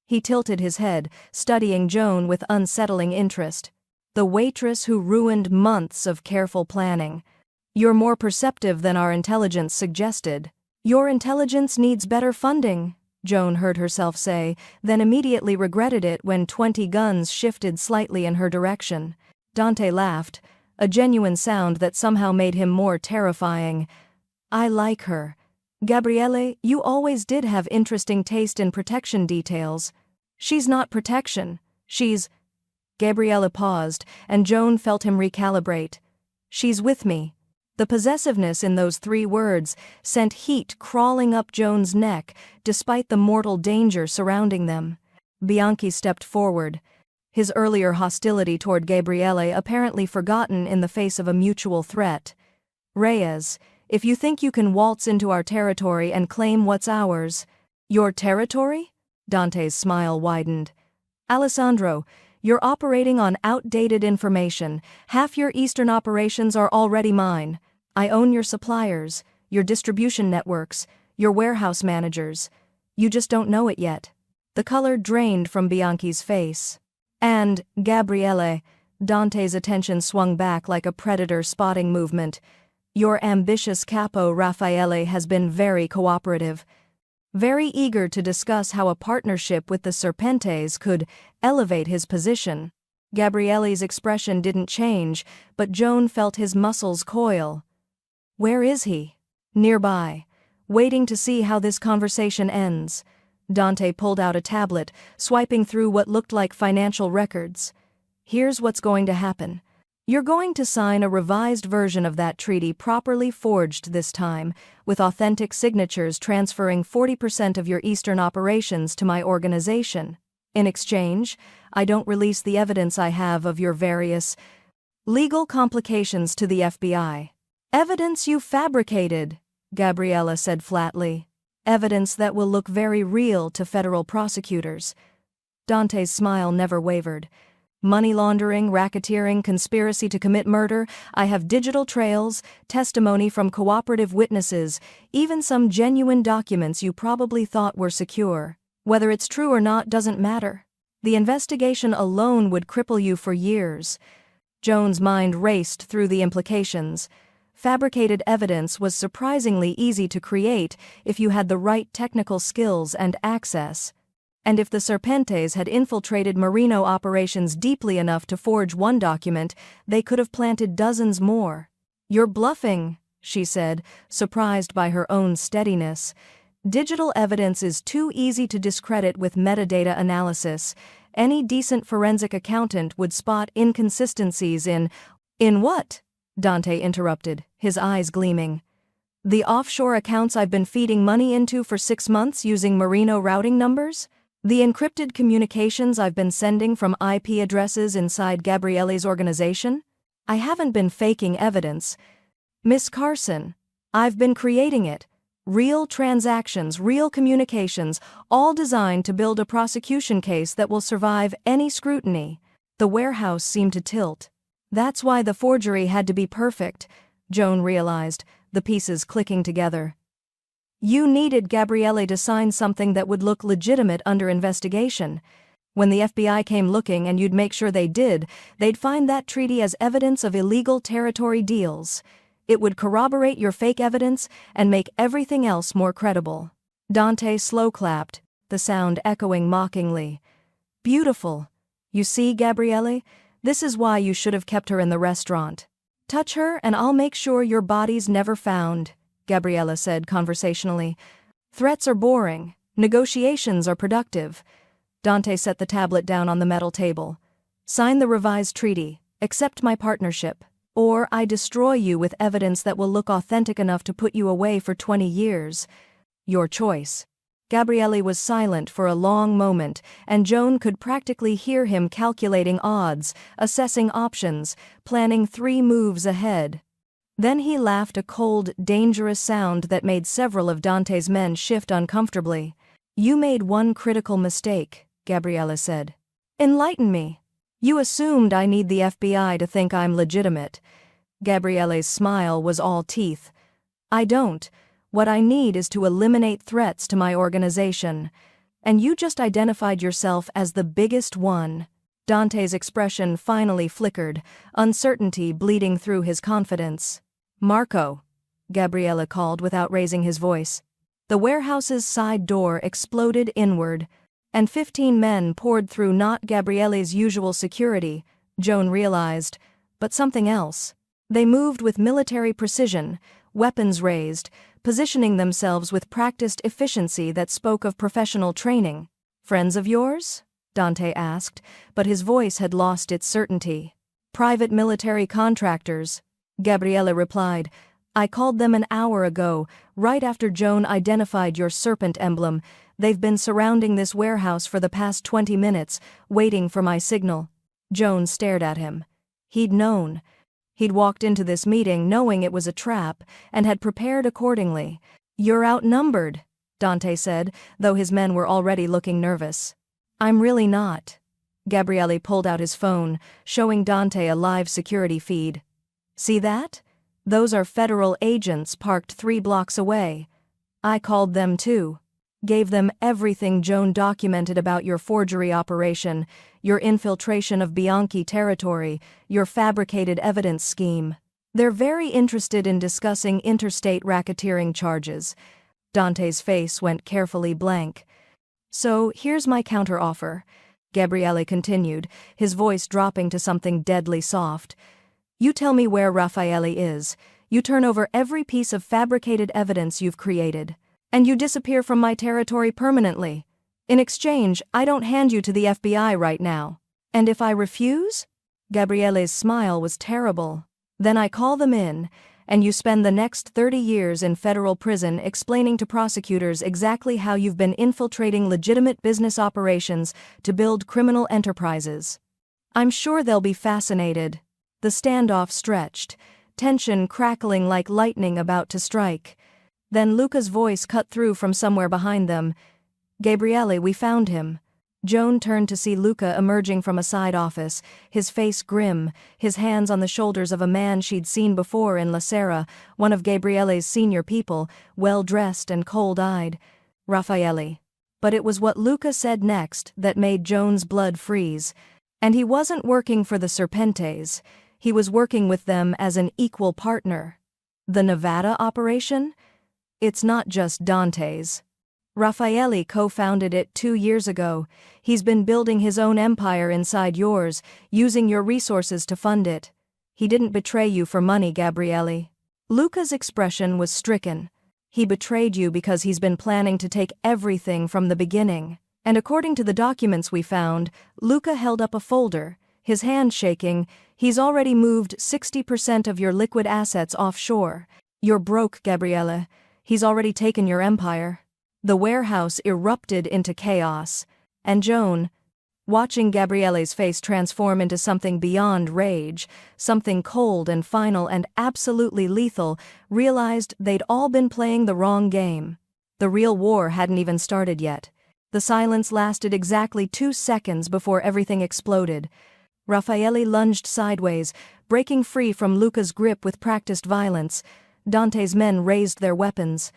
He tilted his head, studying Joan with unsettling interest. The waitress who ruined months of careful planning. You're more perceptive than our intelligence suggested. Your intelligence needs better funding, Joan heard herself say, then immediately regretted it when 20 guns shifted slightly in her direction. Dante laughed, a genuine sound that somehow made him more terrifying. I like her. Gabriele, you always did have interesting taste in protection details. She's not protection. She's... Gabriele paused, and Joan felt him recalibrate. She's with me. The possessiveness in those 3 words sent heat crawling up Joan's neck, despite the mortal danger surrounding them. Bianchi stepped forward. his earlier hostility toward Gabriele apparently forgotten in the face of a mutual threat. "Reyes, if you think you can waltz into our territory and claim what's ours—" "Your territory?" Dante's smile widened. "Alessandro, you're operating on outdated information. Half your Eastern operations are already mine. I own your suppliers, your distribution networks, your warehouse managers. You just don't know it yet." The color drained from Bianchi's face. "And, Gabriele," Dante's attention swung back like a predator spotting movement, "your ambitious capo Raffaele has been very cooperative. Very eager to discuss how a partnership with the Serpentes could elevate his position." Gabriele's expression didn't change, but Joan felt his muscles coil. "Where is he?" "Nearby, waiting to see how this conversation ends." Dante pulled out a tablet, swiping through what looked like financial records. "Here's what's going to happen. You're going to sign a revised version of that treaty, properly forged this time, with authentic signatures transferring 40% of your Eastern operations to my organization. In exchange, I don't release the evidence I have of your various legal complications to the FBI. Evidence you fabricated," Gabriele said flatly. "Evidence that will look very real to federal prosecutors." Dante's smile never wavered. "Money laundering, racketeering, conspiracy to commit murder. I have digital trails, testimony from cooperative witnesses, even some genuine documents you probably thought were secure. Whether it's true or not doesn't matter. The investigation alone would cripple you for years." Joan's mind raced through the implications. Fabricated evidence was surprisingly easy to create if you had the right technical skills and access. And if the Serpentes had infiltrated Marino operations deeply enough to forge one document, they could have planted dozens more. "You're bluffing," she said, surprised by her own steadiness. "Digital evidence is too easy to discredit with metadata analysis. Any decent forensic accountant would spot inconsistencies in—" "In what?" Dante interrupted, his eyes gleaming. "The offshore accounts I've been feeding money into for 6 months using Marino routing numbers? The encrypted communications I've been sending from IP addresses inside Gabriele's organization? I haven't been faking evidence. Miss Carson, I've been creating it. Real transactions, real communications, all designed to build a prosecution case that will survive any scrutiny." The warehouse seemed to tilt. "That's why the forgery had to be perfect," Joan realized, the pieces clicking together. "You needed Gabriele to sign something that would look legitimate under investigation. When the FBI came looking, and you'd make sure they did, they'd find that treaty as evidence of illegal territory deals. It would corroborate your fake evidence and make everything else more credible." Dante slow-clapped, the sound echoing mockingly. "Beautiful. You see, Gabriele? This is why you should have kept her in the restaurant. Touch her and I'll make sure your body's never found," Gabriele said conversationally. "Threats are boring. Negotiations are productive." Dante set the tablet down on the metal table. "Sign the revised treaty, accept my partnership, or I destroy you with evidence that will look authentic enough to put you away for 20 years. Your choice." Gabriele was silent for a long moment, and Joan could practically hear him calculating odds, assessing options, planning 3 moves ahead. Then he laughed, a cold, dangerous sound that made several of Dante's men shift uncomfortably. "You made one critical mistake," Gabriele said. "Enlighten me. You assumed I need the FBI to think I'm legitimate." Gabriele's smile was all teeth. "I don't. What I need is to eliminate threats to my organization. And you just identified yourself as the biggest one." Dante's expression finally flickered, uncertainty bleeding through his confidence. "Marco," Gabriele called without raising his voice. The warehouse's side door exploded inward, and 15 men poured through, not Gabriele's usual security, Joan realized, but something else. They moved with military precision, weapons raised, positioning themselves with practiced efficiency that spoke of professional training. "Friends of yours?" Dante asked, but his voice had lost its certainty. "Private military contractors," Gabriele replied, I called them an hour ago, right after Joan identified your serpent emblem. They've been surrounding this warehouse for the past 20 minutes, waiting for my signal. Joan stared at him. He'd known. He'd walked into this meeting knowing it was a trap, and had prepared accordingly. You're outnumbered, Dante said, though his men were already looking nervous. I'm really not. Gabriele pulled out his phone, showing Dante a live security feed. See that? Those are federal agents parked 3 blocks away. I called them too. Gave them everything Joan documented about your forgery operation, your infiltration of Bianchi territory, your fabricated evidence scheme. They're very interested in discussing interstate racketeering charges. Dante's face went carefully blank. So, here's my counteroffer, Gabriele continued, his voice dropping to something deadly soft. You tell me where Raffaele is, you turn over every piece of fabricated evidence you've created, and you disappear from my territory permanently. In exchange, I don't hand you to the FBI right now. And if I refuse? Gabriele's smile was terrible. Then I call them in, and you spend the next 30 years in federal prison explaining to prosecutors exactly how you've been infiltrating legitimate business operations to build criminal enterprises. I'm sure they'll be fascinated. The standoff stretched, tension crackling like lightning about to strike. Then Luca's voice cut through from somewhere behind them. Gabriele, we found him. Joan turned to see Luca emerging from a side office, his face grim, his hands on the shoulders of a man she'd seen before in La Sera, one of Gabriele's senior people, well-dressed and cold-eyed. Raffaele. But it was what Luca said next that made Joan's blood freeze. And he wasn't working for the Serpentes. He was working with them as an equal partner. The Nevada operation? It's not just Dante's. Raffaele co-founded it 2 years ago. He's been building his own empire inside yours, using your resources to fund it. He didn't betray you for money, Gabriele. Luca's expression was stricken. He betrayed you because he's been planning to take everything from the beginning. And according to the documents we found, Luca held up a folder, his hand shaking. He's already moved 60% of your liquid assets offshore. You're broke, Gabriele. He's already taken your empire. The warehouse erupted into chaos. And Joan, watching Gabriele's face transform into something beyond rage, something cold and final and absolutely lethal, realized they'd all been playing the wrong game. The real war hadn't even started yet. The silence lasted exactly 2 seconds before everything exploded. Raffaele lunged sideways, breaking free from Luca's grip with practiced violence. Dante's men raised their weapons.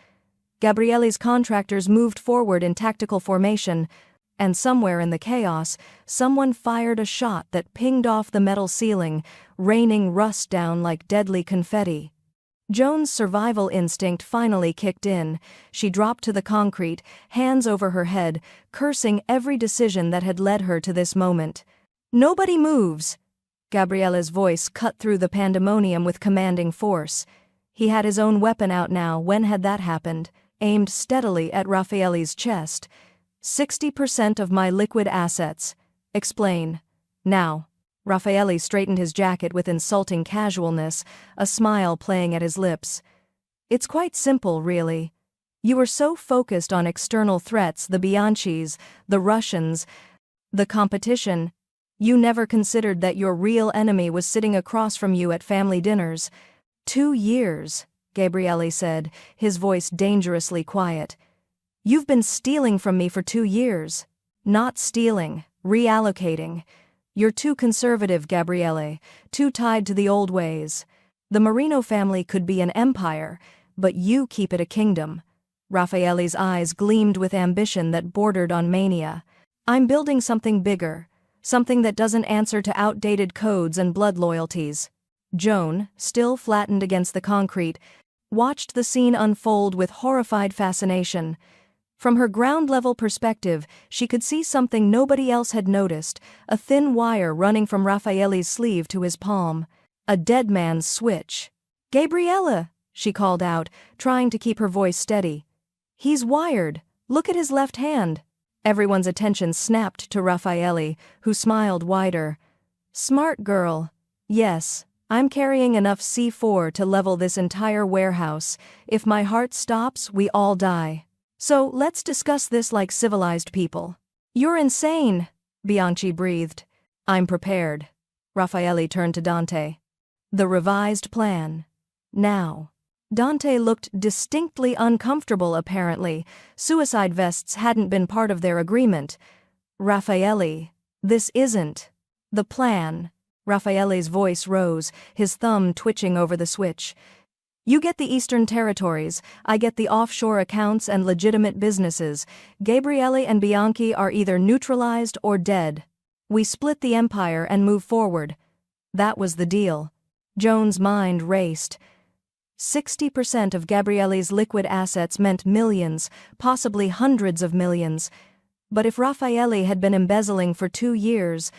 Gabriele's contractors moved forward in tactical formation, and somewhere in the chaos, someone fired a shot that pinged off the metal ceiling, raining rust down like deadly confetti. Joan's survival instinct finally kicked in. She dropped to the concrete, hands over her head, cursing every decision that had led her to this moment. Nobody moves! Gabriele's voice cut through the pandemonium with commanding force. He had his own weapon out now. When had that happened? Aimed steadily at Raffaele's chest. 60% of my liquid assets. Explain. Now. Raffaele straightened his jacket with insulting casualness, a smile playing at his lips. It's quite simple, really. You were so focused on external threats, the Bianchis, the Russians, the competition. You never considered that your real enemy was sitting across from you at family dinners. 2 years. Gabriele said, his voice dangerously quiet. You've been stealing from me for 2 years. Not stealing, reallocating. You're too conservative, Gabriele, too tied to the old ways. The Marino family could be an empire, but you keep it a kingdom. Raffaele's eyes gleamed with ambition that bordered on mania. I'm building something bigger, something that doesn't answer to outdated codes and blood loyalties. Joan, still flattened against the concrete, watched the scene unfold with horrified fascination. From her ground-level perspective, she could see something nobody else had noticed, a thin wire running from Raffaele's sleeve to his palm. A dead man's switch. Gabriele, she called out, trying to keep her voice steady. He's wired. Look at his left hand. Everyone's attention snapped to Raffaele, who smiled wider. Smart girl. Yes, I'm carrying enough C4 to level this entire warehouse. If my heart stops, we all die. So let's discuss this like civilized people. You're insane, Bianchi breathed. I'm prepared. Raffaele turned to Dante. The revised plan. Now. Dante looked distinctly uncomfortable apparently. Suicide vests hadn't been part of their agreement. Raffaele, this isn't the plan. Raffaele's voice rose, his thumb twitching over the switch. You get the Eastern Territories, I get the offshore accounts and legitimate businesses. Gabriele and Bianchi are either neutralized or dead. We split the empire and move forward. That was the deal. Joan's mind raced. 60% of Gabriele's liquid assets meant millions, possibly hundreds of millions. But if Raffaele had been embezzling for 2 years,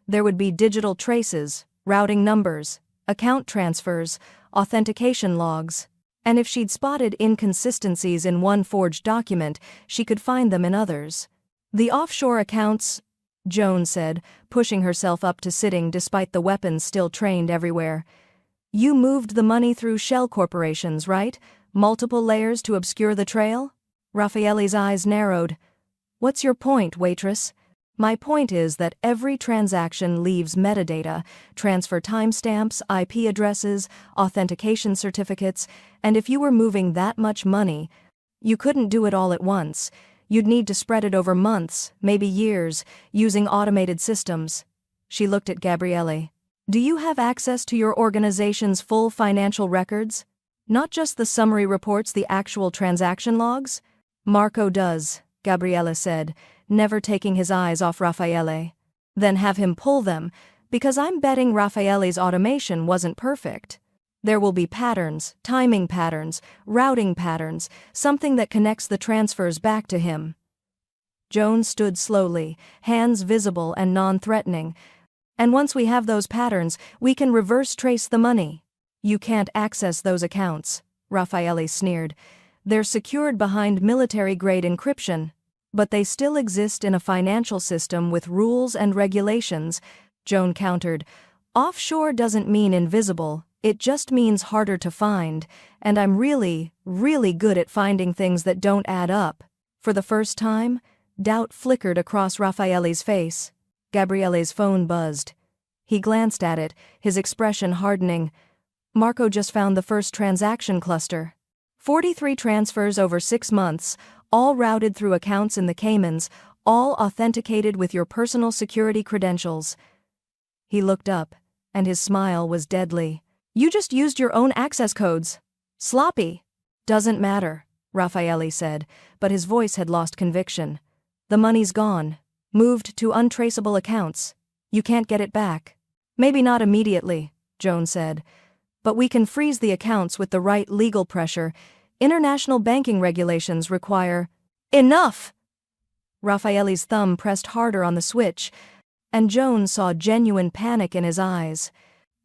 there would be digital traces, routing numbers, account transfers, authentication logs. And if she'd spotted inconsistencies in one forged document, she could find them in others. The offshore accounts, Joan said, pushing herself up to sitting despite the weapons still trained everywhere. You moved the money through shell corporations, right? Multiple layers to obscure the trail? Raffaele's eyes narrowed. What's your point, waitress? My point is that every transaction leaves metadata, transfer timestamps, IP addresses, authentication certificates, and if you were moving that much money, you couldn't do it all at once. You'd need to spread it over months, maybe years, using automated systems. She looked at Gabriele. Do you have access to your organization's full financial records? Not just the summary reports, the actual transaction logs? Marco does, Gabriele said, never taking his eyes off Raffaele. Then have him pull them, because I'm betting Raffaele's automation wasn't perfect. There will be patterns, timing patterns, routing patterns, something that connects the transfers back to him. Joan stood slowly, hands visible and non-threatening. And once we have those patterns, we can reverse trace the money. You can't access those accounts, Raffaele sneered. They're secured behind military-grade encryption. But they still exist in a financial system with rules and regulations, Joan countered. Offshore doesn't mean invisible, it just means harder to find, and I'm really, really good at finding things that don't add up. For the first time, doubt flickered across Raffaele's face. Gabriele's phone buzzed. He glanced at it, his expression hardening. Marco just found the first transaction cluster. 43 transfers over 6 months, all routed through accounts in the Caymans, all authenticated with your personal security credentials. He looked up, and his smile was deadly. You just used your own access codes. Sloppy. Doesn't matter, Raffaele said, but his voice had lost conviction. The money's gone. Moved to untraceable accounts. You can't get it back. Maybe not immediately, Joan said. But we can freeze the accounts with the right legal pressure. International banking regulations require... Enough! Raffaele's thumb pressed harder on the switch, and Joan saw genuine panic in his eyes.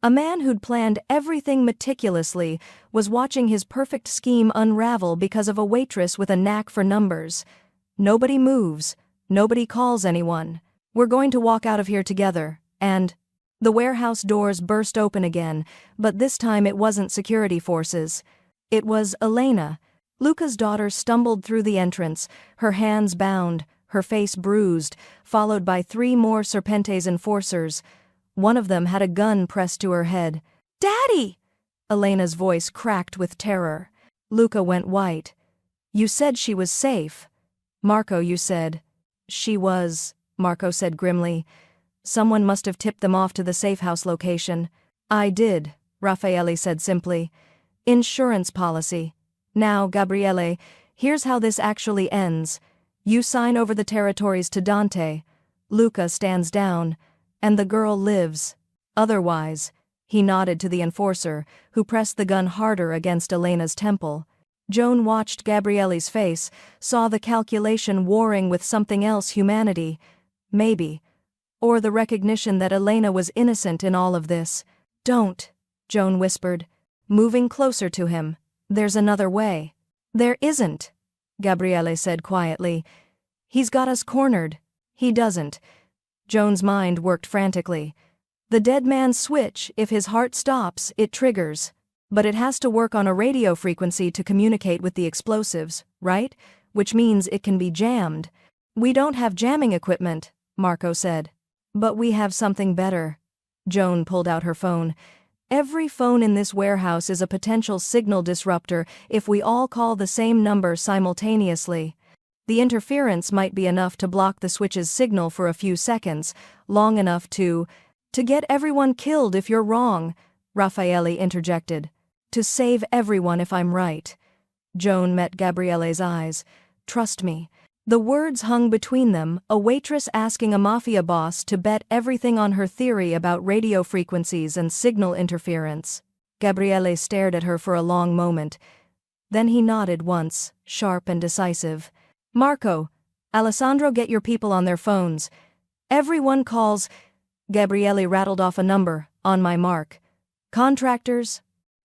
A man who'd planned everything meticulously was watching his perfect scheme unravel because of a waitress with a knack for numbers. Nobody moves. Nobody calls anyone. We're going to walk out of here together, and... The warehouse doors burst open again, but this time it wasn't security forces. It was Elena. Luca's daughter stumbled through the entrance, her hands bound, her face bruised, followed by 3 more Serpente's enforcers. One of them had a gun pressed to her head. "Daddy!" Elena's voice cracked with terror. Luca went white. "You said she was safe." "Marco, you said." "She was," Marco said grimly. "Someone must have tipped them off to the safe house location." "I did," Raffaele said simply. "Insurance policy. Now, Gabriele, here's how this actually ends. You sign over the territories to Dante. Luca stands down, and the girl lives. Otherwise," he nodded to the enforcer, who pressed the gun harder against Elena's temple. Joan watched Gabriele's face, saw the calculation warring with something else, humanity. Maybe. Or the recognition that Elena was innocent in all of this. "Don't," Joan whispered, moving closer to him. "There's another way." "There isn't," Gabriele said quietly. "He's got us cornered." "He doesn't." Joan's mind worked frantically. The dead man's switch, if his heart stops, it triggers. But it has to work on a radio frequency to communicate with the explosives, right? Which means it can be jammed. We don't have jamming equipment, Marco said. But we have something better. Joan pulled out her phone. Every phone in this warehouse is a potential signal disruptor if we all call the same number simultaneously. The interference might be enough to block the switch's signal for a few seconds, long enough to get everyone killed if you're wrong, Raffaele interjected. To save everyone if I'm right. Joan met Gabriele's eyes. Trust me. The words hung between them, a waitress asking a mafia boss to bet everything on her theory about radio frequencies and signal interference. Gabriele stared at her for a long moment. Then he nodded once, sharp and decisive. Marco, Alessandro, get your people on their phones. Everyone calls. Gabriele rattled off a number, on my mark. Contractors,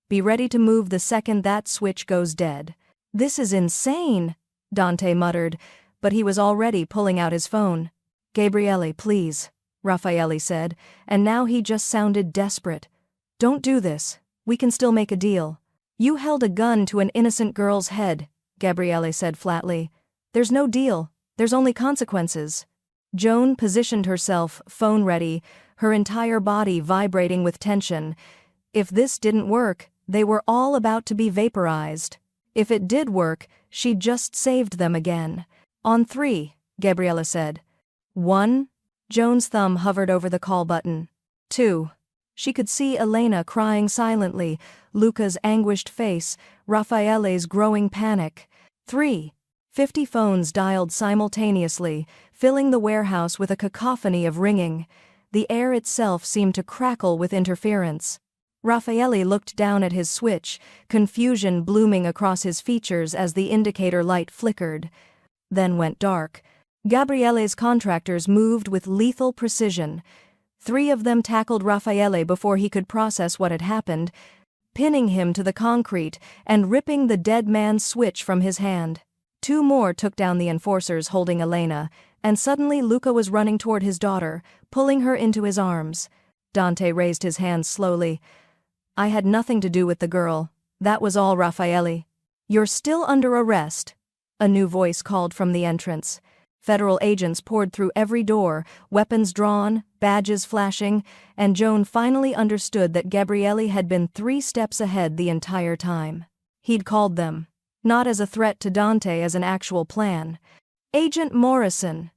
be ready to move the second that switch goes dead. This is insane, Dante muttered, but he was already pulling out his phone. Gabriele, please, Raffaele said, and now he just sounded desperate. Don't do this, we can still make a deal. You held a gun to an innocent girl's head, Gabriele said flatly. There's no deal, there's only consequences. Joan positioned herself, phone ready, her entire body vibrating with tension. If this didn't work, they were all about to be vaporized. If it did work, she'd just saved them again. On 3, Gabriele said. 1. Joan's thumb hovered over the call button. 2. She could see Elena crying silently, Luca's anguished face, Raffaele's growing panic. 3. 50 phones dialed simultaneously, filling the warehouse with a cacophony of ringing. The air itself seemed to crackle with interference. Raffaele looked down at his switch, confusion blooming across his features as the indicator light flickered. Then went dark. Gabriele's contractors moved with lethal precision. 3 of them tackled Raffaele before he could process what had happened, pinning him to the concrete and ripping the dead man's switch from his hand. 2 more took down the enforcers holding Elena, and suddenly Luca was running toward his daughter, pulling her into his arms. Dante raised his hands slowly. I had nothing to do with the girl. That was all, Raffaele. You're still under arrest. A new voice called from the entrance. Federal agents poured through every door, weapons drawn, badges flashing, and Joan finally understood that Gabriele had been 3 steps ahead the entire time. He'd called them, not as a threat to Dante, as an actual plan. Agent Morrison.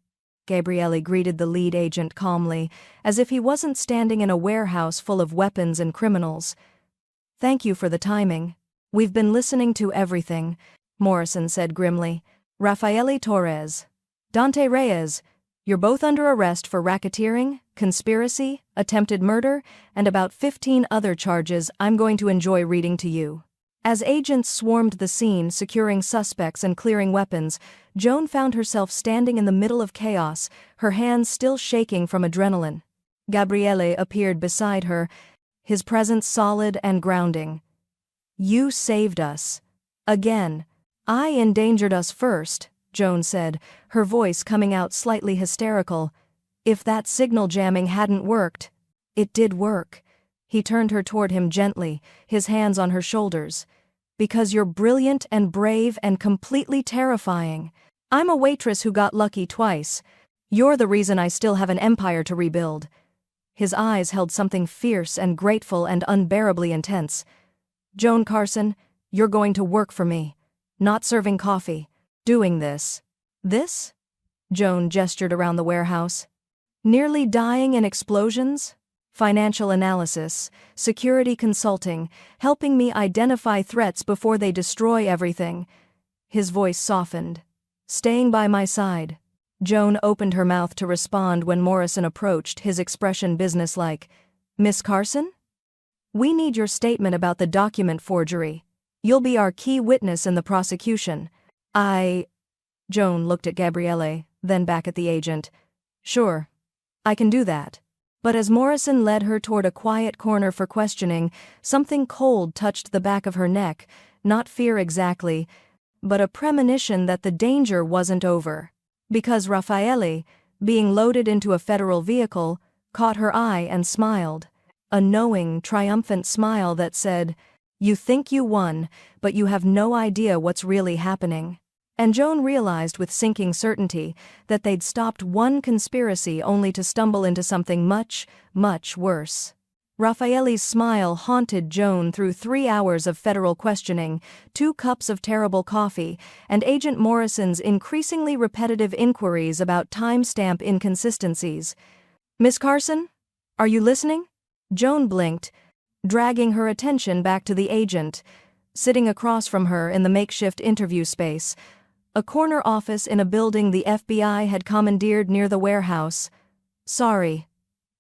Gabriele greeted the lead agent calmly, as if he wasn't standing in a warehouse full of weapons and criminals. Thank you for the timing. We've been listening to everything, Morrison said grimly. Raffaele Torres. Dante Reyes, you're both under arrest for racketeering, conspiracy, attempted murder, and about 15 other charges I'm going to enjoy reading to you. As agents swarmed the scene, securing suspects and clearing weapons, Joan found herself standing in the middle of chaos, her hands still shaking from adrenaline. Gabriele appeared beside her, his presence solid and grounding. You saved us. Again. I endangered us first, Joan said, her voice coming out slightly hysterical. If that signal jamming hadn't worked. It did work. He turned her toward him gently, his hands on her shoulders. Because you're brilliant and brave and completely terrifying. I'm a waitress who got lucky twice. You're the reason I still have an empire to rebuild. His eyes held something fierce and grateful and unbearably intense. Joan Carson, you're going to work for me. Not serving coffee. Doing this. This? Joan gestured around the warehouse. Nearly dying in explosions? Financial analysis, security consulting, helping me identify threats before they destroy everything. His voice softened. Staying by my side. Joan opened her mouth to respond when Morrison approached, his expression businesslike. Miss Carson? We need your statement about the document forgery. You'll be our key witness in the prosecution. Joan looked at Gabriele, then back at the agent. Sure. I can do that. But as Morrison led her toward a quiet corner for questioning, something cold touched the back of her neck, not fear exactly, but a premonition that the danger wasn't over. Because Raffaele, being loaded into a federal vehicle, caught her eye and smiled. A knowing, triumphant smile that said, "You think you won, but you have no idea what's really happening." And Joan realized with sinking certainty that they'd stopped one conspiracy only to stumble into something much, much worse. Raffaele's smile haunted Joan through 3 hours of federal questioning, 2 cups of terrible coffee, and Agent Morrison's increasingly repetitive inquiries about timestamp inconsistencies. "Miss Carson? Are you listening?" Joan blinked, dragging her attention back to the agent, sitting across from her in the makeshift interview space, a corner office in a building the FBI had commandeered near the warehouse. "Sorry.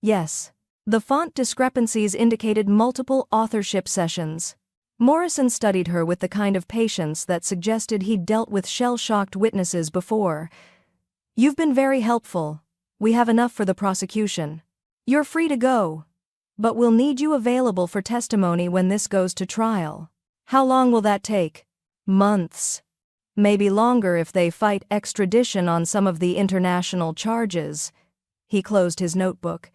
Yes." The font discrepancies indicated multiple authorship sessions. Morrison studied her with the kind of patience that suggested he'd dealt with shell-shocked witnesses before. "You've been very helpful. We have enough for the prosecution. You're free to go. But we'll need you available for testimony when this goes to trial." "How long will that take?" "Months. Maybe longer if they fight extradition on some of the international charges." He closed his notebook.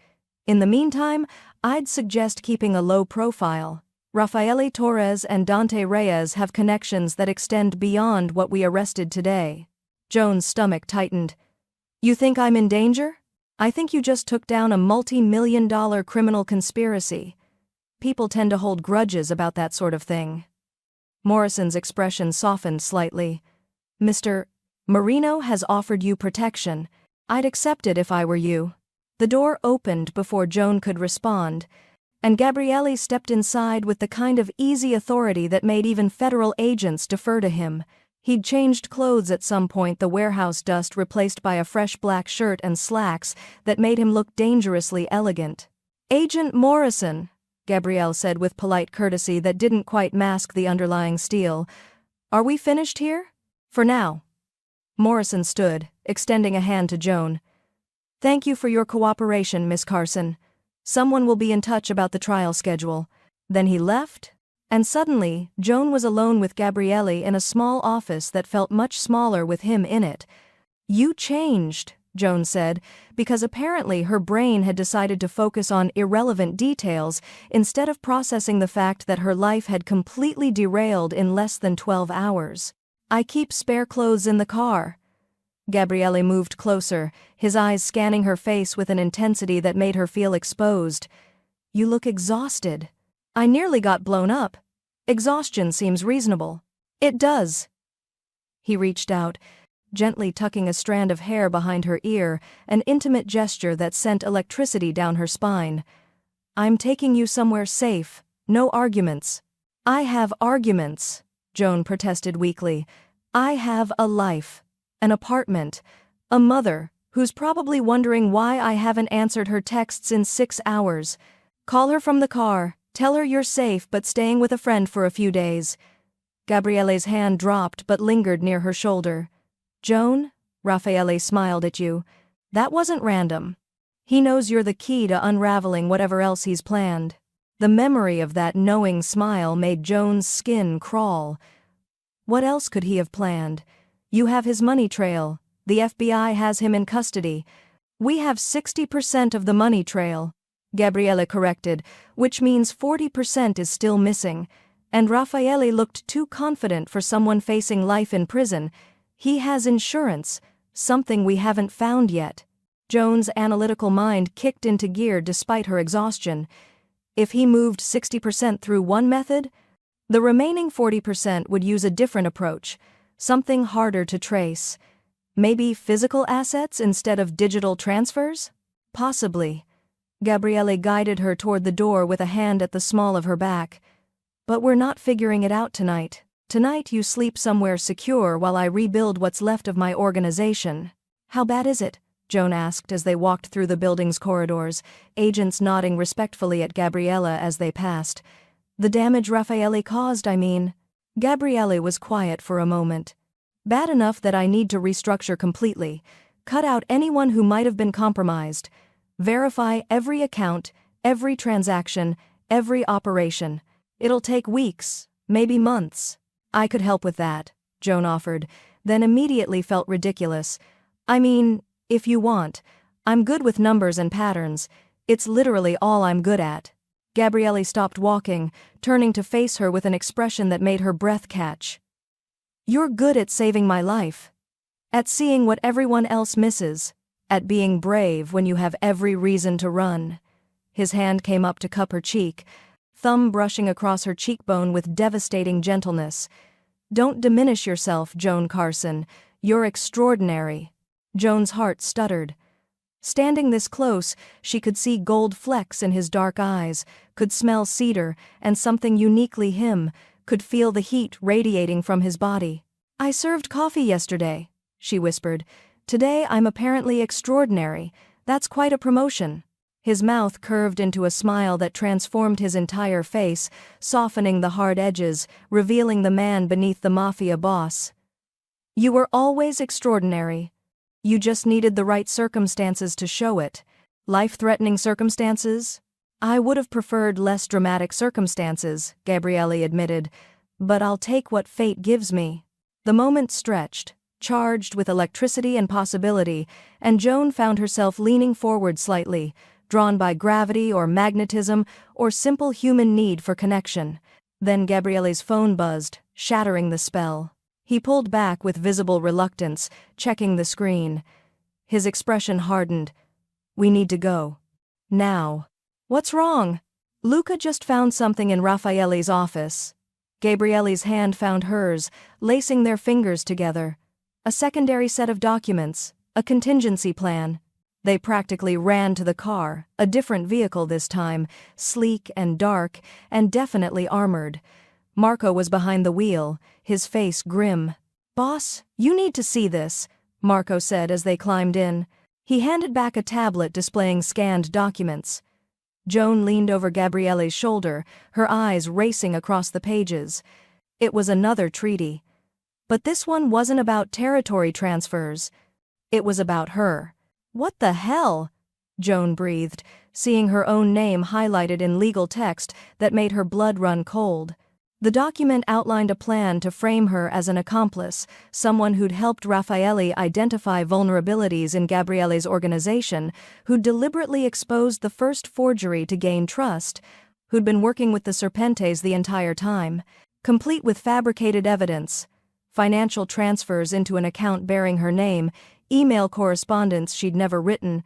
"In the meantime, I'd suggest keeping a low profile. Rafaele Torres and Dante Reyes have connections that extend beyond what we arrested today." Joan's stomach tightened. "You think I'm in danger? I think you just took down a multi-million-dollar criminal conspiracy. People tend to hold grudges about that sort of thing." Morrison's expression softened slightly. "Mr. Marino has offered you protection. I'd accept it if I were you." The door opened before Joan could respond, and Gabriele stepped inside with the kind of easy authority that made even federal agents defer to him. He'd changed clothes at some point, the warehouse dust replaced by a fresh black shirt and slacks that made him look dangerously elegant. "Agent Morrison," Gabrielle said with polite courtesy that didn't quite mask the underlying steel. "Are we finished here?" "For now." Morrison stood, extending a hand to Joan. "Thank you for your cooperation, Miss Carson. Someone will be in touch about the trial schedule." Then he left, and suddenly, Joan was alone with Gabriele in a small office that felt much smaller with him in it. "You changed," Joan said, because apparently her brain had decided to focus on irrelevant details instead of processing the fact that her life had completely derailed in less than 12 hours. "I keep spare clothes in the car." Gabriele moved closer, his eyes scanning her face with an intensity that made her feel exposed. "You look exhausted." "I nearly got blown up. Exhaustion seems reasonable." "It does." He reached out, gently tucking a strand of hair behind her ear, an intimate gesture that sent electricity down her spine. "I'm taking you somewhere safe. No arguments." "I have arguments," Joan protested weakly. "I have a life. An apartment, a mother, who's probably wondering why I haven't answered her texts in 6 hours. Call her from the car, tell her you're safe but staying with a friend for a few days." Gabriele's hand dropped but lingered near her shoulder. "Joan," Raffaele smiled at you. "That wasn't random. He knows you're the key to unraveling whatever else he's planned." The memory of that knowing smile made Joan's skin crawl. What else could he have planned? "You have his money trail. The FBI has him in custody." "We have 60% of the money trail," Gabriele corrected, "which means 40% is still missing." And Raffaele looked too confident for someone facing life in prison. "He has insurance, something we haven't found yet." Joan's analytical mind kicked into gear despite her exhaustion. If he moved 60% through one method, the remaining 40% would use a different approach. Something harder to trace. Maybe physical assets instead of digital transfers? Possibly. Gabriele guided her toward the door with a hand at the small of her back. "But we're not figuring it out tonight. Tonight you sleep somewhere secure while I rebuild what's left of my organization." "How bad is it?" Joan asked as they walked through the building's corridors, agents nodding respectfully at Gabriele as they passed. "The damage Raffaele caused, I mean." Gabriele was quiet for a moment. "Bad enough that I need to restructure completely, cut out anyone who might have been compromised, verify every account, every transaction, every operation. It'll take weeks, maybe months." "I could help with that," Joan offered, then immediately felt ridiculous. "I mean, if you want. I'm good with numbers and patterns. It's literally all I'm good at. Gabrielle stopped walking, turning to face her with an expression that made her breath catch. You're good at saving my life. At seeing what everyone else misses. At being brave when you have every reason to run. His hand came up to cup her cheek, thumb brushing across her cheekbone with devastating gentleness. Don't diminish yourself, Joan Carson. You're extraordinary. Joan's heart stuttered. Standing this close, she could see gold flecks in his dark eyes, could smell cedar and something uniquely him, could feel the heat radiating from his body. I served coffee yesterday, she whispered. Today I'm apparently extraordinary. That's quite a promotion. His mouth curved into a smile that transformed his entire face, softening the hard edges, revealing the man beneath the mafia boss. You were always extraordinary. You just needed the right circumstances to show it. Life-threatening circumstances? I would have preferred less dramatic circumstances, Gabrielle admitted, but I'll take what fate gives me. The moment stretched, charged with electricity and possibility, and Joan found herself leaning forward slightly, drawn by gravity or magnetism or simple human need for connection. Then Gabrielle's phone buzzed, shattering the spell. He pulled back with visible reluctance, checking the screen. His expression hardened. We need to go. Now. What's wrong? Luca just found something in Raffaele's office. Gabrielle's hand found hers, lacing their fingers together. A secondary set of documents, a contingency plan. They practically ran to the car, a different vehicle this time, sleek and dark, and definitely armored. Marco was behind the wheel, his face grim. Boss, you need to see this, Marco said as they climbed in. He handed back a tablet displaying scanned documents. Joan leaned over Gabrielle's shoulder, her eyes racing across the pages. It was another treaty. But this one wasn't about territory transfers. It was about her. What the hell? Joan breathed, seeing her own name highlighted in legal text that made her blood run cold. The document outlined a plan to frame her as an accomplice, someone who'd helped Raffaele identify vulnerabilities in Gabrielle's organization, who'd deliberately exposed the first forgery to gain trust, who'd been working with the Serpentes the entire time, complete with fabricated evidence, financial transfers into an account bearing her name, email correspondence she'd never written,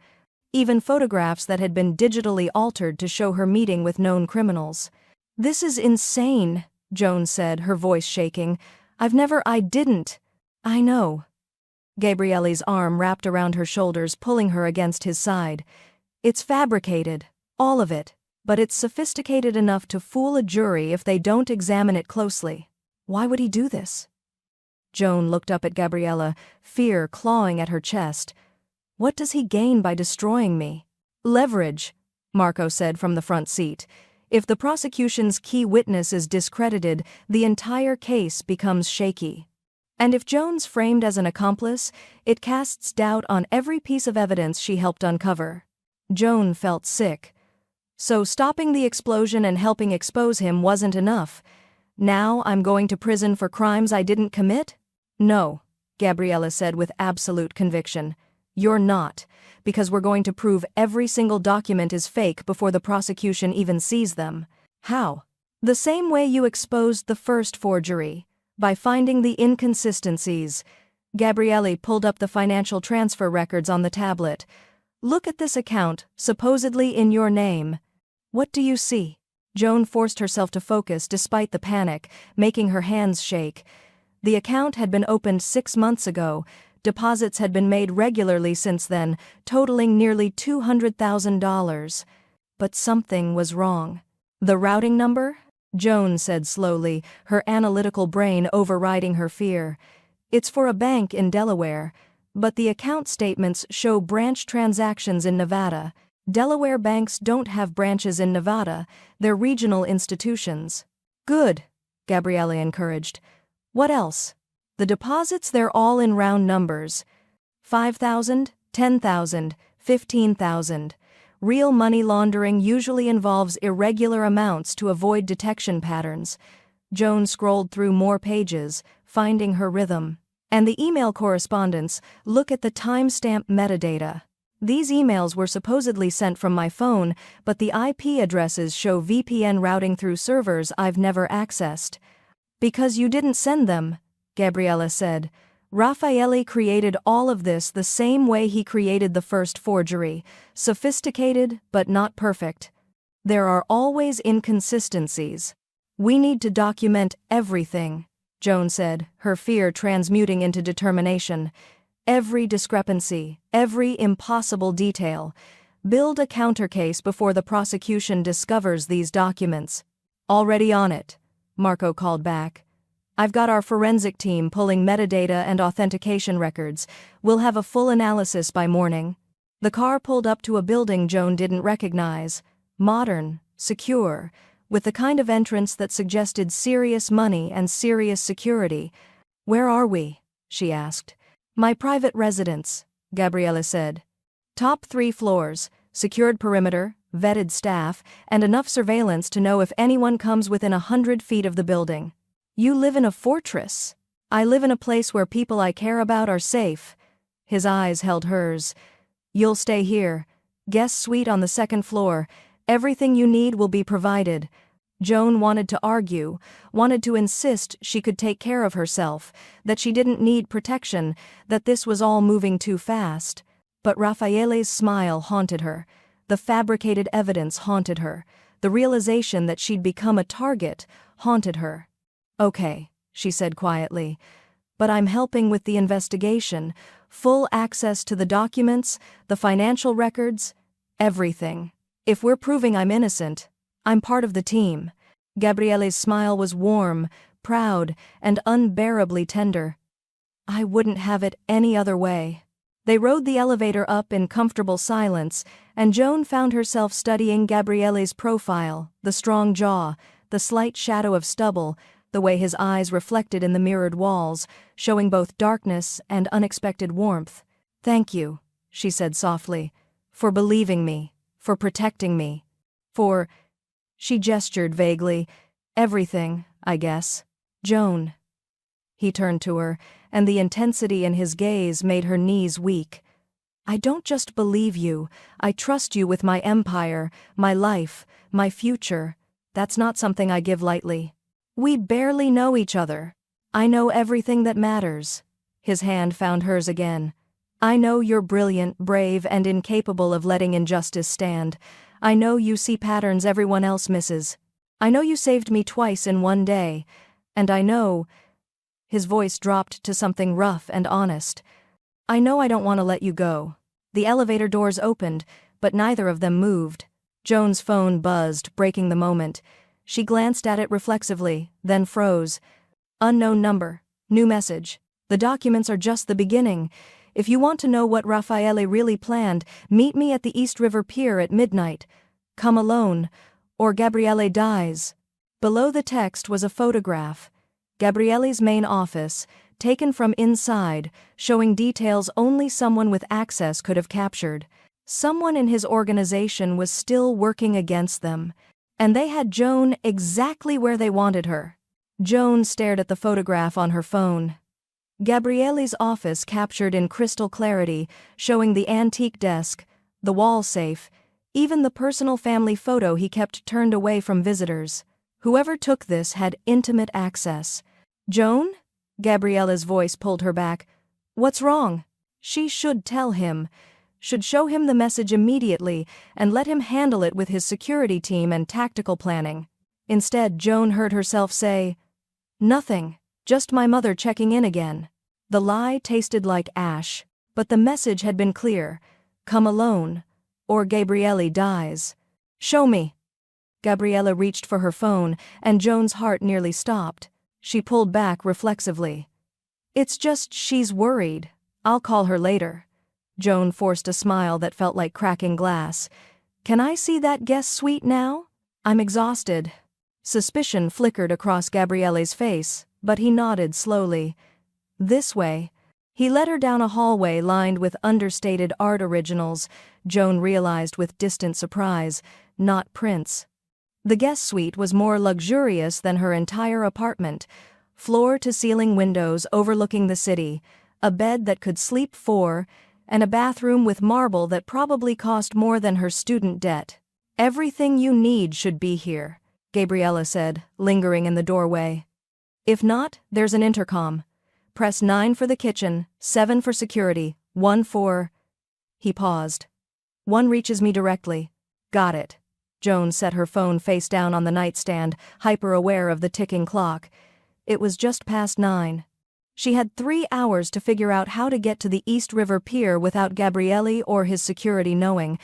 even photographs that had been digitally altered to show her meeting with known criminals. This is insane, Joan said, her voice shaking. I didn't. I know. Gabrielle's arm wrapped around her shoulders, pulling her against his side. It's fabricated, all of it, but it's sophisticated enough to fool a jury if they don't examine it closely. Why would he do this? Joan looked up at Gabrielle, fear clawing at her chest. What does he gain by destroying me? Leverage, Marco said from the front seat. If the prosecution's key witness is discredited, the entire case becomes shaky. And if Joan's framed as an accomplice, it casts doubt on every piece of evidence she helped uncover. Joan felt sick. So stopping the explosion and helping expose him wasn't enough. Now I'm going to prison for crimes I didn't commit? No, Gabrielle said with absolute conviction. You're not, because we're going to prove every single document is fake before the prosecution even sees them. How? The same way you exposed the first forgery, by finding the inconsistencies. Gabrielle pulled up the financial transfer records on the tablet. Look at this account, supposedly in your name. What do you see? Joan forced herself to focus despite the panic, making her hands shake. The account had been opened 6 months ago. Deposits had been made regularly since then, totaling nearly $200,000. But something was wrong. The routing number? Joan said slowly, her analytical brain overriding her fear. It's for a bank in Delaware, but the account statements show branch transactions in Nevada. Delaware banks don't have branches in Nevada, they're regional institutions. Good, Gabrielle encouraged. What else? The deposits, they're all in round numbers. 5,000, 10,000, 15,000. Real money laundering usually involves irregular amounts to avoid detection patterns. Joan scrolled through more pages, finding her rhythm. And the email correspondence, look at the timestamp metadata. These emails were supposedly sent from my phone, but the IP addresses show VPN routing through servers I've never accessed. Because you didn't send them, Gabriella said. Raffaele created all of this the same way he created the first forgery, sophisticated but not perfect. There are always inconsistencies. We need to document everything, Joan said, her fear transmuting into determination. Every discrepancy, every impossible detail. Build a countercase before the prosecution discovers these documents. Already on it, Marco called back. I've got our forensic team pulling metadata and authentication records. We'll have a full analysis by morning. The car pulled up to a building Joan didn't recognize. Modern, secure, with the kind of entrance that suggested serious money and serious security. Where are we? She asked. My private residence, Gabriella said. Top 3 floors, secured perimeter, vetted staff, and enough surveillance to know if anyone comes within 100 feet of the building. You live in a fortress. I live in a place where people I care about are safe. His eyes held hers. You'll stay here. Guest suite on the 2nd floor. Everything you need will be provided. Joan wanted to argue, wanted to insist she could take care of herself, that she didn't need protection, that this was all moving too fast. But Raffaele's smile haunted her. The fabricated evidence haunted her. The realization that she'd become a target haunted her. Okay, she said quietly. But I'm helping with the investigation. Full access to the documents, the financial records, everything. If we're proving I'm innocent, I'm part of the team. Gabriele's smile was warm, proud, and unbearably tender. I wouldn't have it any other way. They rode the elevator up in comfortable silence, and Joan found herself studying Gabriele's profile, the strong jaw, the slight shadow of stubble, the way his eyes reflected in the mirrored walls, showing both darkness and unexpected warmth. Thank you, she said softly, for believing me, for protecting me, for... She gestured vaguely. Everything, I guess. Joan. He turned to her, and the intensity in his gaze made her knees weak. I don't just believe you, I trust you with my empire, my life, my future. That's not something I give lightly. We barely know each other. I know everything that matters. His hand found hers again. I know you're brilliant, brave, and incapable of letting injustice stand. I know you see patterns everyone else misses. I know you saved me twice in one day. And I know... His voice dropped to something rough and honest. I know I don't want to let you go. The elevator doors opened, but neither of them moved. Joan's phone buzzed, breaking the moment. She glanced at it reflexively, then froze. Unknown number. New message. The documents are just the beginning. If you want to know what Raffaele really planned, meet me at the East River Pier at midnight. Come alone, or Gabriele dies. Below the text was a photograph. Gabriele's main office, taken from inside, showing details only someone with access could have captured. Someone in his organization was still working against them, and they had Joan exactly where they wanted her. Joan stared at the photograph on her phone. Gabriele's office captured in crystal clarity, showing the antique desk, the wall safe, even the personal family photo he kept turned away from visitors. Whoever took this had intimate access. Joan? Gabriele's voice pulled her back. What's wrong? She should tell him, should show him the message immediately and let him handle it with his security team and tactical planning. Instead, Joan heard herself say, Nothing. Just my mother checking in again. The lie tasted like ash, but the message had been clear. Come alone, or Gabriele dies. Show me. Gabriella reached for her phone, and Joan's heart nearly stopped. She pulled back reflexively. It's just she's worried. I'll call her later. Joan forced a smile that felt like cracking glass. Can I see that guest suite now? I'm exhausted. Suspicion flickered across Gabriele's face, but he nodded slowly. This way. He led her down a hallway lined with understated art originals, Joan realized with distant surprise, not prints. The guest suite was more luxurious than her entire apartment, floor-to-ceiling windows overlooking the city, a bed that could sleep 4, and a bathroom with marble that probably cost more than her student debt. "Everything you need should be here," Gabriella said, lingering in the doorway. "If not, there's an intercom. Press 9 for the kitchen, 7 for security, 1 for—" He paused. "1 reaches me directly." "Got it." Joan set her phone face down on the nightstand, hyper-aware of the ticking clock. It was just past 9. She had 3 hours to figure out how to get to the East River Pier without Gabriele or his security knowing.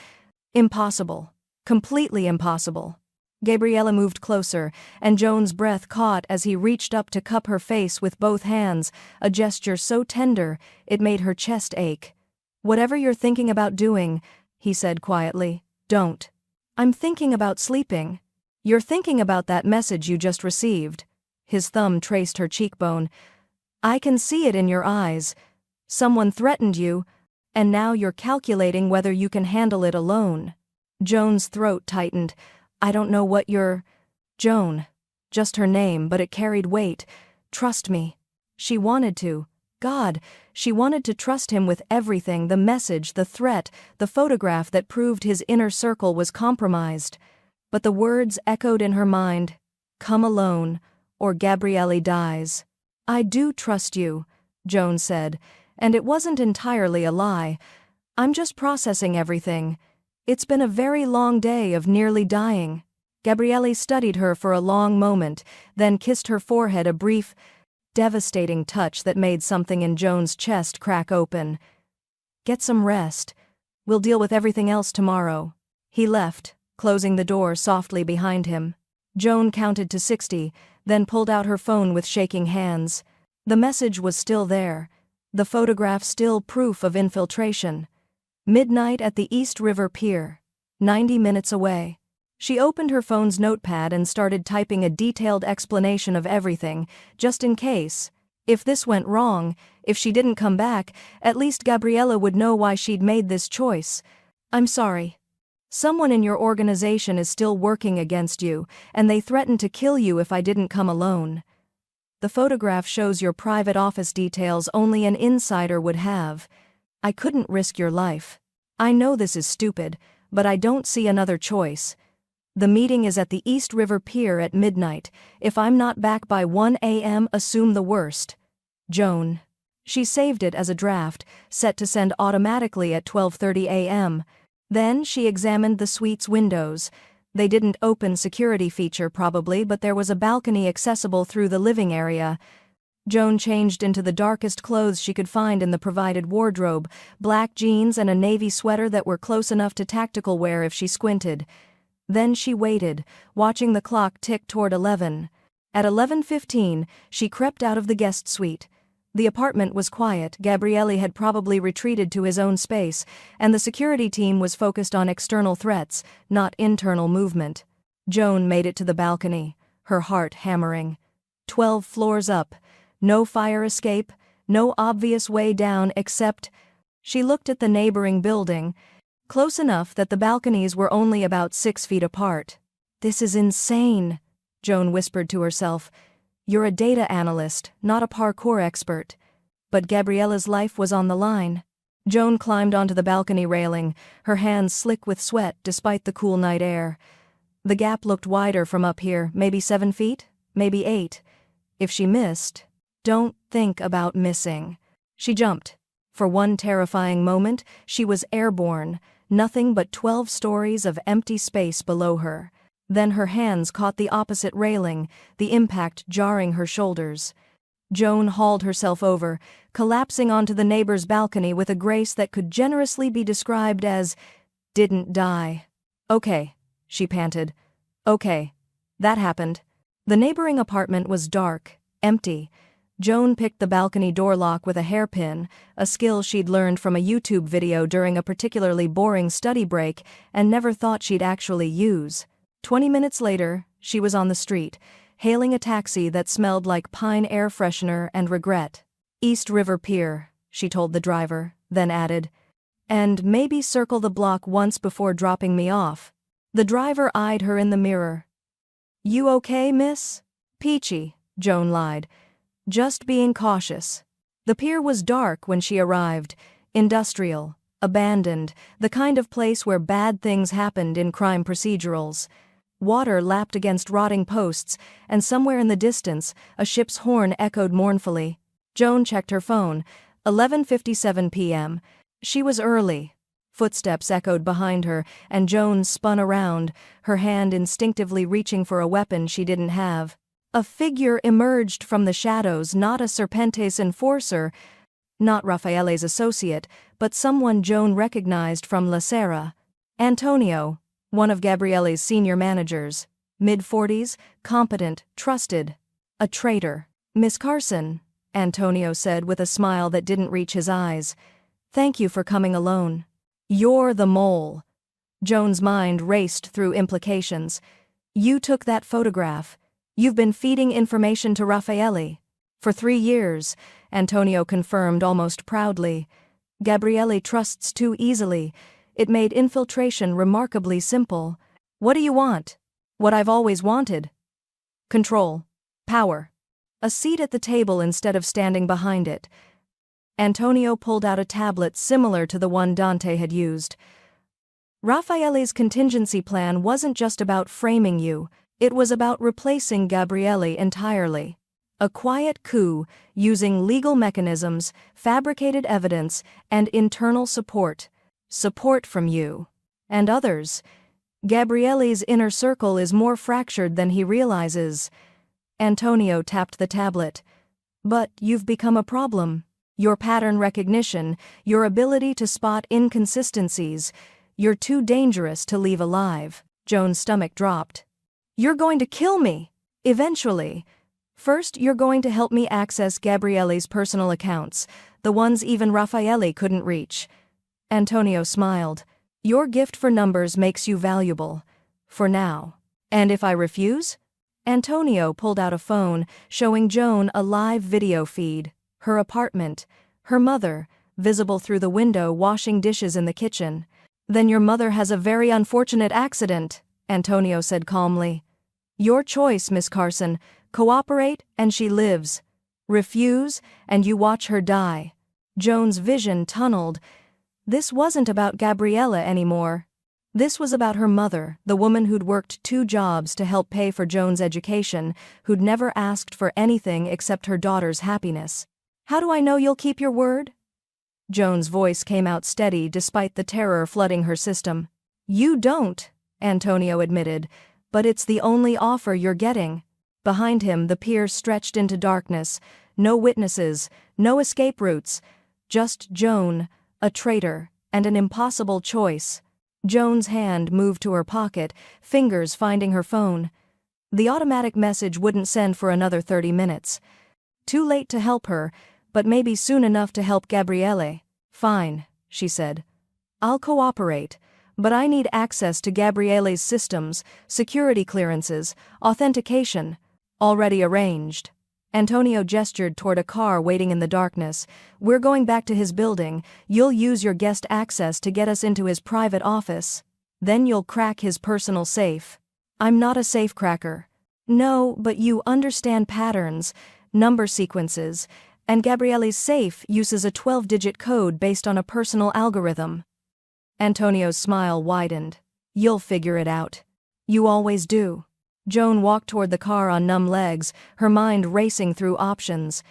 Impossible. Completely impossible. Gabriella moved closer, and Joan's breath caught as he reached up to cup her face with both hands, a gesture so tender it made her chest ache. "Whatever you're thinking about doing," he said quietly, "don't." "I'm thinking about sleeping." "You're thinking about that message you just received." His thumb traced her cheekbone. "I can see it in your eyes. Someone threatened you, and now you're calculating whether you can handle it alone." Joan's throat tightened. "I don't know what you're—" "Joan." Just her name, but it carried weight. "Trust me." She wanted to. God, she wanted to trust him with everything, the message, the threat, the photograph that proved his inner circle was compromised. But the words echoed in her mind. "Come alone, or Gabriele dies." "I do trust you," Joan said, and it wasn't entirely a lie. "I'm just processing everything. It's been a very long day of nearly dying." Gabriele studied her for a long moment, then kissed her forehead, a brief, devastating touch that made something in Joan's chest crack open. "Get some rest. We'll deal with everything else tomorrow." He left, closing the door softly behind him. Joan counted to 60, then pulled out her phone with shaking hands. The message was still there. The photograph still proof of infiltration. Midnight at the East River Pier. 90 minutes away. She opened her phone's notepad and started typing a detailed explanation of everything, just in case. If this went wrong, if she didn't come back, at least Gabriella would know why she'd made this choice. "I'm sorry. Someone in your organization is still working against you, and they threatened to kill you if I didn't come alone. The photograph shows your private office details only an insider would have. I couldn't risk your life. I know this is stupid, but I don't see another choice. The meeting is at the East River Pier at midnight. If I'm not back by 1 a.m., assume the worst. Joan." She saved it as a draft, set to send automatically at 12:30 a.m. Then she examined the suite's windows. They didn't open security feature probably, but there was a balcony accessible through the living area. Joan changed into the darkest clothes she could find in the provided wardrobe, black jeans and a navy sweater that were close enough to tactical wear if she squinted. Then she waited, watching the clock tick toward 11. At 11:15, she crept out of the guest suite. The apartment was quiet. Gabriele had probably retreated to his own space, and the security team was focused on external threats, not internal movement. Joan made it to the balcony, her heart hammering. 12 floors up. No fire escape, no obvious way down except— She looked at the neighboring building, close enough that the balconies were only about 6 feet apart. "This is insane," Joan whispered to herself. "You're a data analyst, not a parkour expert." But Gabriela's life was on the line. Joan climbed onto the balcony railing, her hands slick with sweat despite the cool night air. The gap looked wider from up here, maybe 7 feet, maybe 8. If she missed— Don't think about missing. She jumped. For one terrifying moment, she was airborne, nothing but 12 stories of empty space below her. Then her hands caught the opposite railing, the impact jarring her shoulders. Joan hauled herself over, collapsing onto the neighbor's balcony with a grace that could generously be described as "didn't die." "Okay," she panted. "Okay. That happened." The neighboring apartment was dark, empty. Joan picked the balcony door lock with a hairpin, a skill she'd learned from a YouTube video during a particularly boring study break and never thought she'd actually use. 20 minutes later, she was on the street, hailing a taxi that smelled like pine air freshener and regret. "East River Pier," she told the driver, then added, "And maybe circle the block once before dropping me off." The driver eyed her in the mirror. "You okay, miss?" "Peachy," Joan lied. "Just being cautious." The pier was dark when she arrived. Industrial. Abandoned. The kind of place where bad things happened in crime procedurals. Water lapped against rotting posts, and somewhere in the distance, a ship's horn echoed mournfully. Joan checked her phone. 11:57 p.m. She was early. Footsteps echoed behind her, and Joan spun around, her hand instinctively reaching for a weapon she didn't have. A figure emerged from the shadows, not a Serpente's enforcer, not Raffaele's associate, but someone Joan recognized from La Sera. Antonio, one of Gabrielle's senior managers. Mid-40s, competent, trusted. A traitor. "Miss Carson," Antonio said with a smile that didn't reach his eyes. "Thank you for coming alone." "You're the mole." Joan's mind raced through implications. "You took that photograph. You've been feeding information to Raffaele." "For 3 years," Antonio confirmed almost proudly. "Gabriele trusts too easily. It made infiltration remarkably simple." "What do you want?" "What I've always wanted. Control. Power. A seat at the table instead of standing behind it." Antonio pulled out a tablet similar to the one Dante had used. "Raffaele's contingency plan wasn't just about framing you, it was about replacing Gabriele entirely. A quiet coup, using legal mechanisms, fabricated evidence, and internal support. Support from you. And others. Gabriele's inner circle is more fractured than he realizes." Antonio tapped the tablet. "But you've become a problem. Your pattern recognition, your ability to spot inconsistencies, you're too dangerous to leave alive." Joan's stomach dropped. "You're going to kill me! Eventually. First, you're going to help me access Gabriele's personal accounts, the ones even Raffaele couldn't reach." Antonio smiled. "Your gift for numbers makes you valuable. For now. And if I refuse?" Antonio pulled out a phone, showing Joan a live video feed. Her apartment. Her mother, visible through the window washing dishes in the kitchen. "Then your mother has a very unfortunate accident," Antonio said calmly. "Your choice, Miss Carson. Cooperate, and she lives. Refuse, and you watch her die." Joan's vision tunneled. This wasn't about Gabriele anymore. This was about her mother, the woman who'd worked 2 jobs to help pay for Joan's education, who'd never asked for anything except her daughter's happiness. "How do I know you'll keep your word?" Joan's voice came out steady despite the terror flooding her system. "You don't," Antonio admitted, "but it's the only offer you're getting." Behind him, the pier stretched into darkness. No witnesses, no escape routes. Just Joan, a traitor, and an impossible choice. Joan's hand moved to her pocket, fingers finding her phone. The automatic message wouldn't send for another 30 minutes. Too late to help her, but maybe soon enough to help Gabriele. "Fine," she said. "I'll cooperate, but I need access to Gabriele's systems, security clearances, authentication. Already arranged." Antonio gestured toward a car waiting in the darkness. "We're going back to his building. You'll use your guest access to get us into his private office. Then you'll crack his personal safe." "I'm not a safe cracker." "No, but you understand patterns, number sequences, and Gabriele's safe uses a 12-digit code based on a personal algorithm." Antonio's smile widened. "You'll figure it out. You always do." Joan walked toward the car on numb legs, her mind racing through options.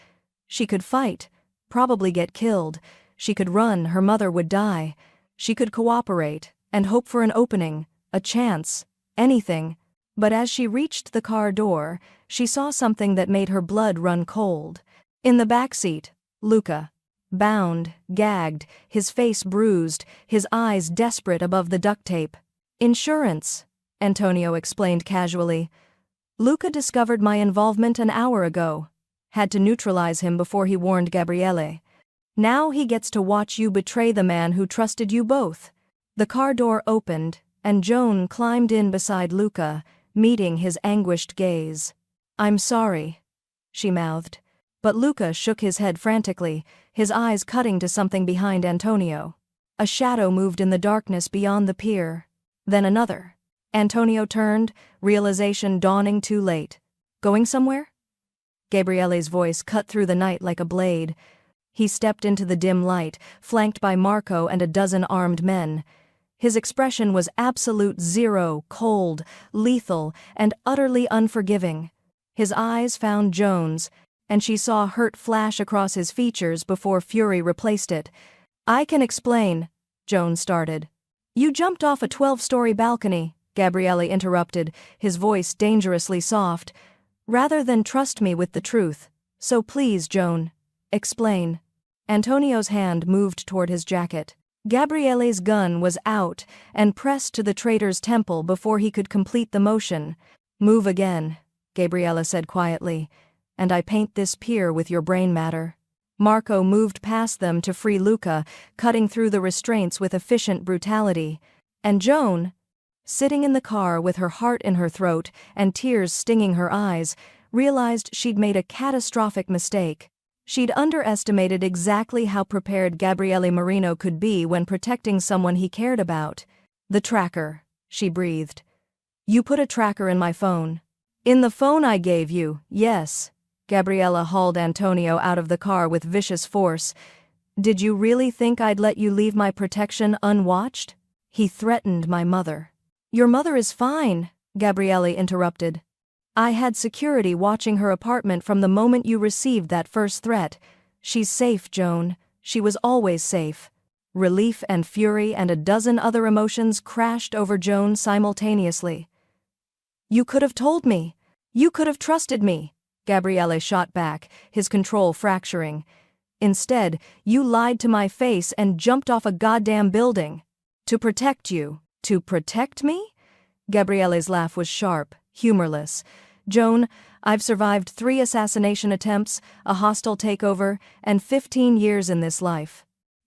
She could fight, probably get killed. She could run, her mother would die. She could cooperate, and hope for an opening, a chance, anything. But as she reached the car door, she saw something that made her blood run cold. In the back seat, Luca. Bound, gagged, his face bruised, his eyes desperate above the duct tape. "Insurance," Antonio explained casually. "Luca discovered my involvement an hour ago. Had to neutralize him before he warned Gabriele. Now he gets to watch you betray the man who trusted you both." The car door opened, and Joan climbed in beside Luca, meeting his anguished gaze. "I'm sorry," she mouthed. But Luca shook his head frantically, his eyes cutting to something behind Antonio. A shadow moved in the darkness beyond the pier. Then another. Antonio turned, realization dawning too late. "Going somewhere?" Gabriele's voice cut through the night like a blade. He stepped into the dim light, flanked by Marco and a dozen armed men. His expression was absolute zero, cold, lethal, and utterly unforgiving. His eyes found Joan's, and she saw hurt flash across his features before fury replaced it. "I can explain," Joan started. "You jumped off a 12-story balcony," Gabriele interrupted, his voice dangerously soft, "rather than trust me with the truth. So please, Joan, explain." Antonio's hand moved toward his jacket. Gabriele's gun was out and pressed to the traitor's temple before he could complete the motion. "Move again," Gabriele said quietly, "and I paint this pier with your brain matter." Marco moved past them to free Luca, cutting through the restraints with efficient brutality. And Joan, sitting in the car with her heart in her throat and tears stinging her eyes, realized she'd made a catastrophic mistake. She'd underestimated exactly how prepared Gabriele Marino could be when protecting someone he cared about. "The tracker," she breathed. "You put a tracker in my phone." "In the phone I gave you, yes." Gabriele hauled Antonio out of the car with vicious force. "Did you really think I'd let you leave my protection unwatched? He threatened my mother." "Your mother is fine," Gabriele interrupted. "I had security watching her apartment from the moment you received that first threat. She's safe, Joan. She was always safe." Relief and fury and a dozen other emotions crashed over Joan simultaneously. "You could have told me. You could have trusted me," Gabriele shot back, his control fracturing. "Instead, you lied to my face and jumped off a goddamn building. To protect you." "To protect me?" Gabriele's laugh was sharp, humorless. "Joan, I've survived 3 assassination attempts, a hostile takeover, and 15 years in this life.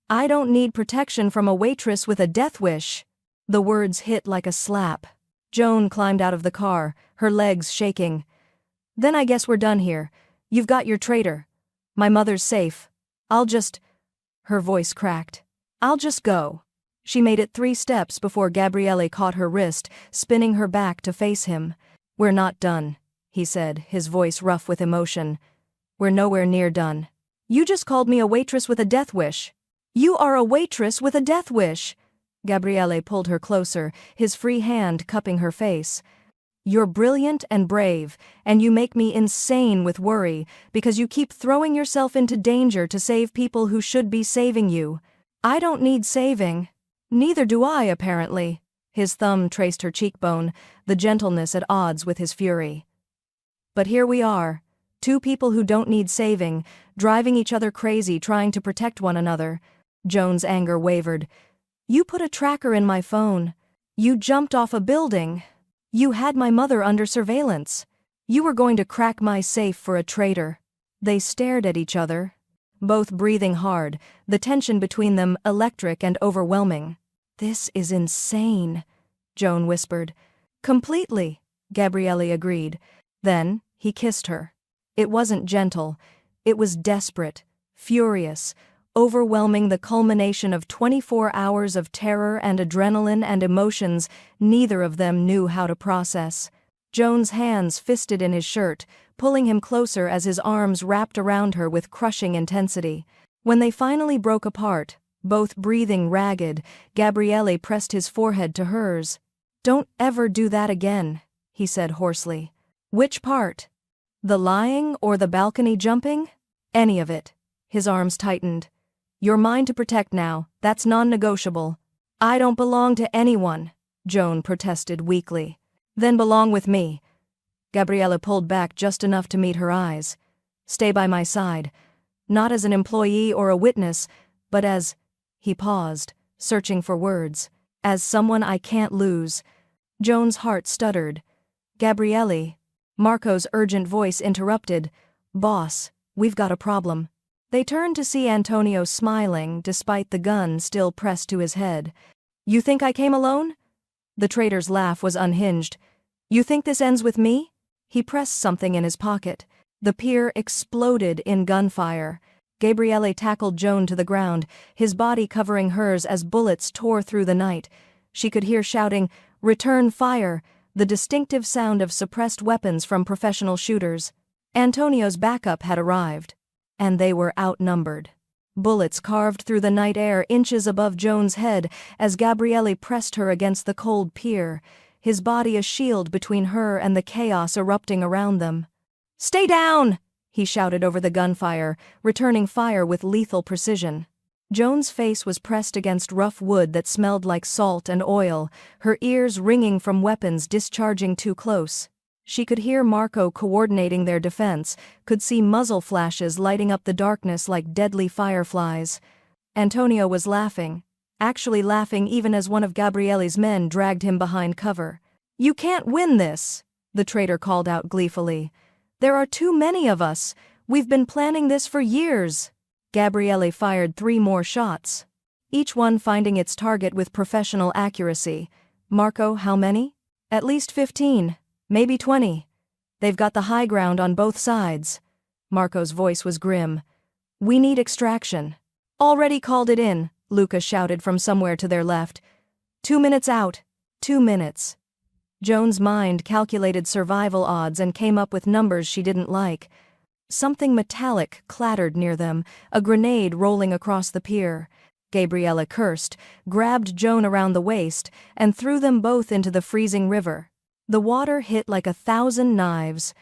I don't need protection from a waitress with a death wish." The words hit like a slap. Joan climbed out of the car, her legs shaking. "Then I guess we're done here. You've got your traitor. My mother's safe. I'll just—" Her voice cracked. "I'll just go." She made it 3 steps before Gabriele caught her wrist, spinning her back to face him. "We're not done," he said, his voice rough with emotion. "We're nowhere near done. You just called me a waitress with a death wish." "You are a waitress with a death wish." Gabriele pulled her closer, his free hand cupping her face. "You're brilliant and brave, and you make me insane with worry because you keep throwing yourself into danger to save people who should be saving you. I don't need saving." "Neither do I, apparently." His thumb traced her cheekbone, the gentleness at odds with his fury. "But here we are, 2 people who don't need saving, driving each other crazy trying to protect one another." Joan's anger wavered. "You put a tracker in my phone. You jumped off a building. You had my mother under surveillance. You were going to crack my safe for a traitor." They stared at each other, both breathing hard, the tension between them electric and overwhelming. "This is insane," Joan whispered. "Completely," Gabriele agreed. Then he kissed her. It wasn't gentle. It was desperate, furious, overwhelming, the culmination of 24 hours of terror and adrenaline and emotions neither of them knew how to process. Joan's hands fisted in his shirt, pulling him closer as his arms wrapped around her with crushing intensity. When they finally broke apart, both breathing ragged, Gabriele pressed his forehead to hers. "Don't ever do that again," he said hoarsely. "Which part? The lying or the balcony jumping?" "Any of it." His arms tightened. "You're mine to protect now, that's non-negotiable." "I don't belong to anyone," Joan protested weakly. "Then belong with me." Gabriele pulled back just enough to meet her eyes. "Stay by my side. Not as an employee or a witness, but as—" He paused, searching for words. "As someone I can't lose." Joan's heart stuttered. "Gabriele," Marco's urgent voice interrupted. "Boss, we've got a problem." They turned to see Antonio smiling despite the gun still pressed to his head. "You think I came alone?" The traitor's laugh was unhinged. "You think this ends with me?" He pressed something in his pocket. The pier exploded in gunfire. Gabriele tackled Joan to the ground, his body covering hers as bullets tore through the night. She could hear shouting, "Return fire," the distinctive sound of suppressed weapons from professional shooters. Antonio's backup had arrived, and they were outnumbered. Bullets carved through the night air inches above Joan's head as Gabriele pressed her against the cold pier, his body a shield between her and the chaos erupting around them. "Stay down!" he shouted over the gunfire, returning fire with lethal precision. Joan's face was pressed against rough wood that smelled like salt and oil, her ears ringing from weapons discharging too close. She could hear Marco coordinating their defense, could see muzzle flashes lighting up the darkness like deadly fireflies. Antonio was laughing, actually laughing even as one of Gabriele's men dragged him behind cover. "You can't win this," the traitor called out gleefully. "There are too many of us. We've been planning this for years." Gabriele fired 3 more shots, each one finding its target with professional accuracy. "Marco, how many?" "At least 15. Maybe 20. They've got the high ground on both sides." Marco's voice was grim. "We need extraction." "Already called it in," Luca shouted from somewhere to their left. 2 minutes out. 2 minutes. Joan's mind calculated survival odds and came up with numbers she didn't like. Something metallic clattered near them, a grenade rolling across the pier. Gabriele cursed, grabbed Joan around the waist, and threw them both into the freezing river. The water hit like 1,000 knives,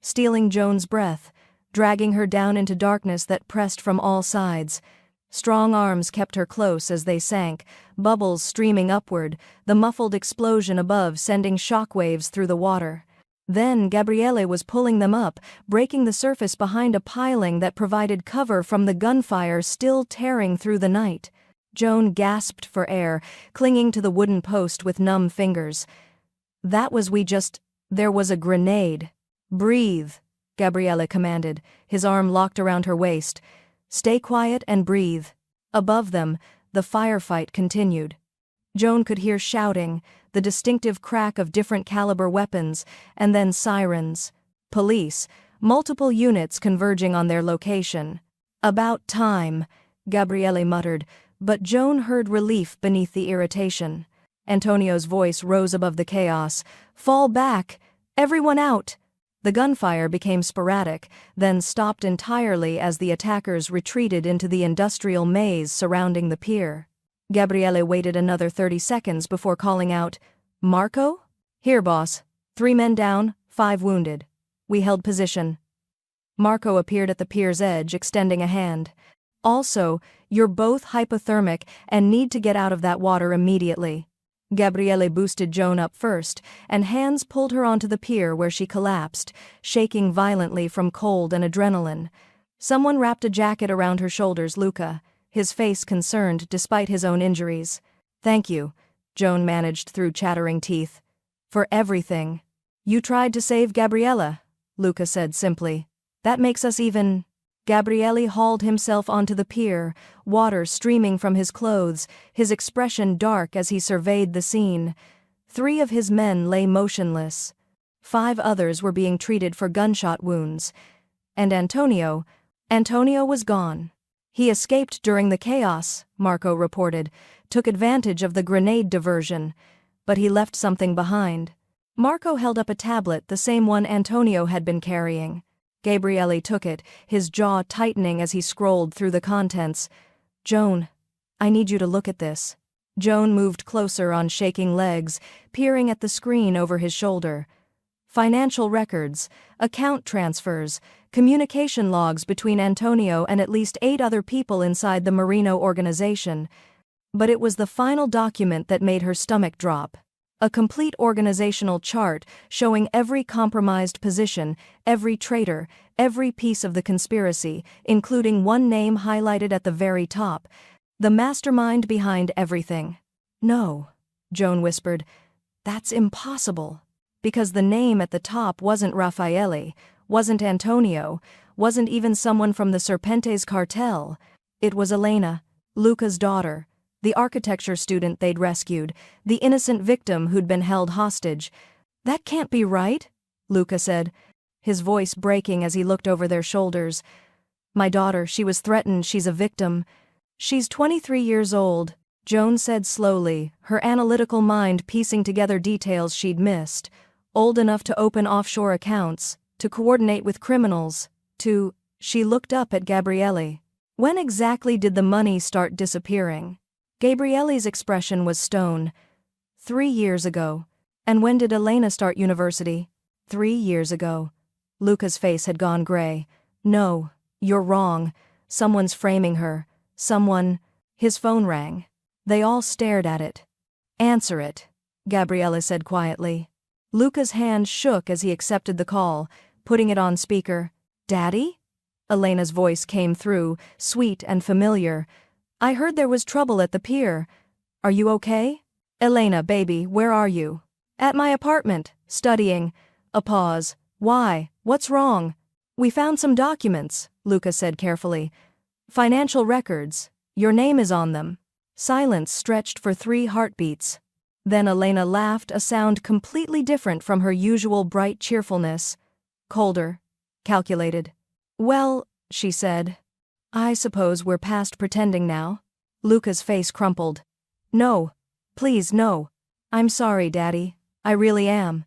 stealing Joan's breath, dragging her down into darkness that pressed from all sides. Strong arms kept her close as they sank, bubbles streaming upward, the muffled explosion above sending shockwaves through the water. Then Gabriele was pulling them up, breaking the surface behind a piling that provided cover from the gunfire still tearing through the night. Joan gasped for air, clinging to the wooden post with numb fingers. There was a grenade. "Breathe," Gabriele commanded, his arm locked around her waist. "Stay quiet and breathe." Above them, the firefight continued. Joan could hear shouting, the distinctive crack of different caliber weapons, and then sirens. Police, multiple units converging on their location. "About time," Gabriele muttered, but Joan heard relief beneath the irritation. Antonio's voice rose above the chaos. "Fall back! Everyone out!" The gunfire became sporadic, then stopped entirely as the attackers retreated into the industrial maze surrounding the pier. Gabriele waited another 30 seconds before calling out, "Marco?" "Here, boss. 3 men down, 5 wounded. We held position." Marco appeared at the pier's edge, extending a hand. "Also, you're both hypothermic and need to get out of that water immediately." Gabriele boosted Joan up first, and hands pulled her onto the pier where she collapsed, shaking violently from cold and adrenaline. Someone wrapped a jacket around her shoulders. Luca, his face concerned despite his own injuries. "Thank you," Joan managed through chattering teeth. "For everything." "You tried to save Gabriele," Luca said simply. "That makes us even." Gabriele hauled himself onto the pier, water streaming from his clothes, his expression dark as he surveyed the scene. 3 of his men lay motionless. 5 others were being treated for gunshot wounds. And Antonio was gone. "He escaped during the chaos," Marco reported, "took advantage of the grenade diversion. But he left something behind." Marco held up a tablet, the same one Antonio had been carrying. Gabriele took it, his jaw tightening as he scrolled through the contents. "Joan, I need you to look at this." Joan moved closer on shaking legs, peering at the screen over his shoulder. Financial records, account transfers, communication logs between Antonio and at least 8 other people inside the Marino organization. But it was the final document that made her stomach drop. A complete organizational chart showing every compromised position, every traitor, every piece of the conspiracy, including one name highlighted at the very top. The mastermind behind everything. "No," Joan whispered. "That's impossible." Because the name at the top wasn't Raffaele, wasn't Antonio, wasn't even someone from the Serpentes cartel. It was Elena, Luca's daughter, the architecture student they'd rescued, the innocent victim who'd been held hostage. "That can't be right," Luca said, his voice breaking as he looked over their shoulders. "My daughter, she was threatened, she's a victim." "She's 23 years old," Joan said slowly, her analytical mind piecing together details she'd missed. "Old enough to open offshore accounts, to coordinate with criminals, to..." She looked up at Gabriele. When exactly did the money start disappearing? Gabrielle's expression was stone. 3 years ago. And when did Elena start university? 3 years ago. Luca's face had gone gray. No, you're wrong. Someone's framing her. Someone. His phone rang. They all stared at it. Answer it, Gabriella said quietly. Luca's hand shook as he accepted the call, putting it on speaker. Daddy? Elena's voice came through, sweet and familiar. I heard there was trouble at the pier. Are you okay? Elena, baby, where are you? At my apartment, studying. A pause. Why? What's wrong? We found some documents, Luca said carefully. Financial records. Your name is on them. Silence stretched for 3 heartbeats. Then Elena laughed, a sound completely different from her usual bright cheerfulness. Colder. Calculated. Well, she said. I suppose we're past pretending now. Luca's face crumpled. No. Please, no. I'm sorry, Daddy. I really am.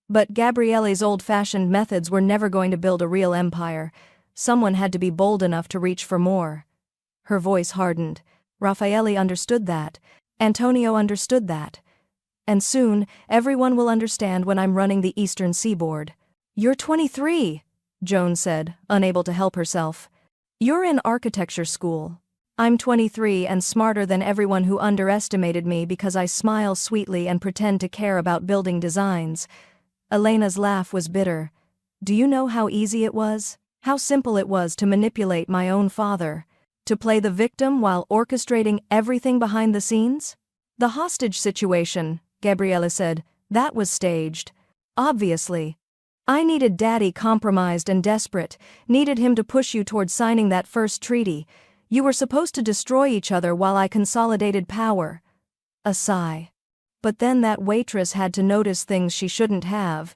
But Gabrielle's old-fashioned methods were never going to build a real empire. Someone had to be bold enough to reach for more. Her voice hardened. Raffaele understood that. Antonio understood that. And soon, everyone will understand when I'm running the Eastern Seaboard. You're 23, Joan said, unable to help herself. You're in architecture school. I'm 23 and smarter than everyone who underestimated me because I smile sweetly and pretend to care about building designs. Elena's laugh was bitter. Do you know how easy it was? How simple it was to manipulate my own father? To play the victim while orchestrating everything behind the scenes? The hostage situation, Gabriella said, that was staged. Obviously. I needed Daddy compromised and desperate, needed him to push you toward signing that first treaty. You were supposed to destroy each other while I consolidated power. A sigh. But then that waitress had to notice things she shouldn't have.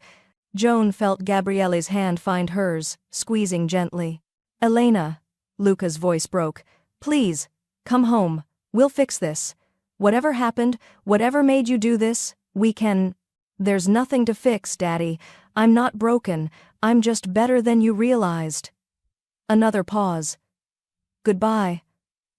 Joan felt Gabrielle's hand find hers, squeezing gently. Elena, Luca's voice broke. Please, come home. We'll fix this. Whatever happened, whatever made you do this, we can. There's nothing to fix, Daddy. I'm not broken. I'm just better than you realized. Another pause. Goodbye.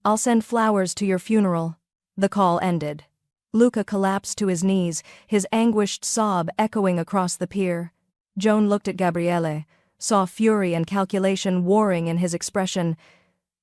I'll send flowers to your funeral. The call ended. Luca collapsed to his knees, his anguished sob echoing across the pier. Joan looked at Gabriele, saw fury and calculation warring in his expression.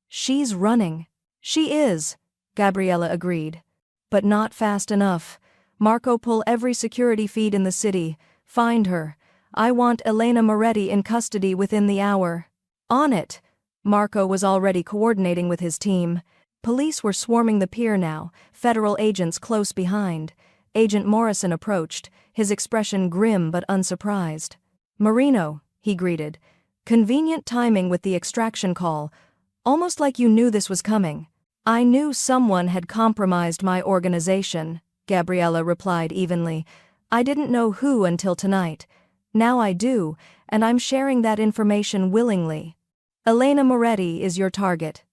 She's running. She is, Gabriella agreed. But not fast enough. Marco, pull every security feed in the city. Find her. I want Elena Moretti in custody within the hour. On it. Marco was already coordinating with his team. Police were swarming the pier now, federal agents close behind. Agent Morrison approached, his expression grim but unsurprised. Marino, he greeted. Convenient timing with the extraction call. Almost like you knew this was coming. I knew someone had compromised my organization, Gabriella replied evenly. I didn't know who until tonight. Now I do, and I'm sharing that information willingly. Elena Moretti is your target.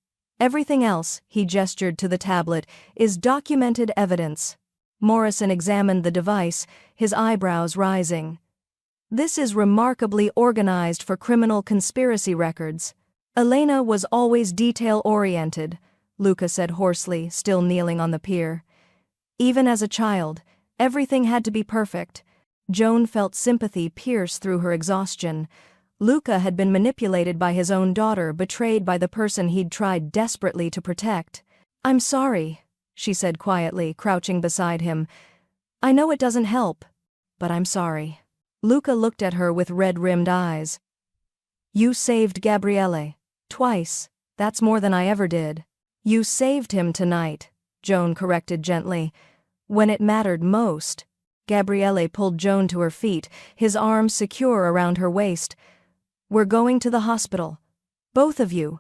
Everything else, he gestured to the tablet, is documented evidence. Morrison examined the device, his eyebrows rising. This is remarkably organized for criminal conspiracy records. Elena was always detail-oriented, Luca said hoarsely, still kneeling on the pier. Even as a child, everything had to be perfect. Joan felt sympathy pierce through her exhaustion. Luca had been manipulated by his own daughter, betrayed by the person he'd tried desperately to protect. I'm sorry, she said quietly, crouching beside him. I know it doesn't help, but I'm sorry. Luca looked at her with red-rimmed eyes. You saved Gabriele. Twice. That's more than I ever did. You saved him tonight, Joan corrected gently. When it mattered most. Gabriele pulled Joan to her feet, his arms secure around her waist. We're going to the hospital. Both of you.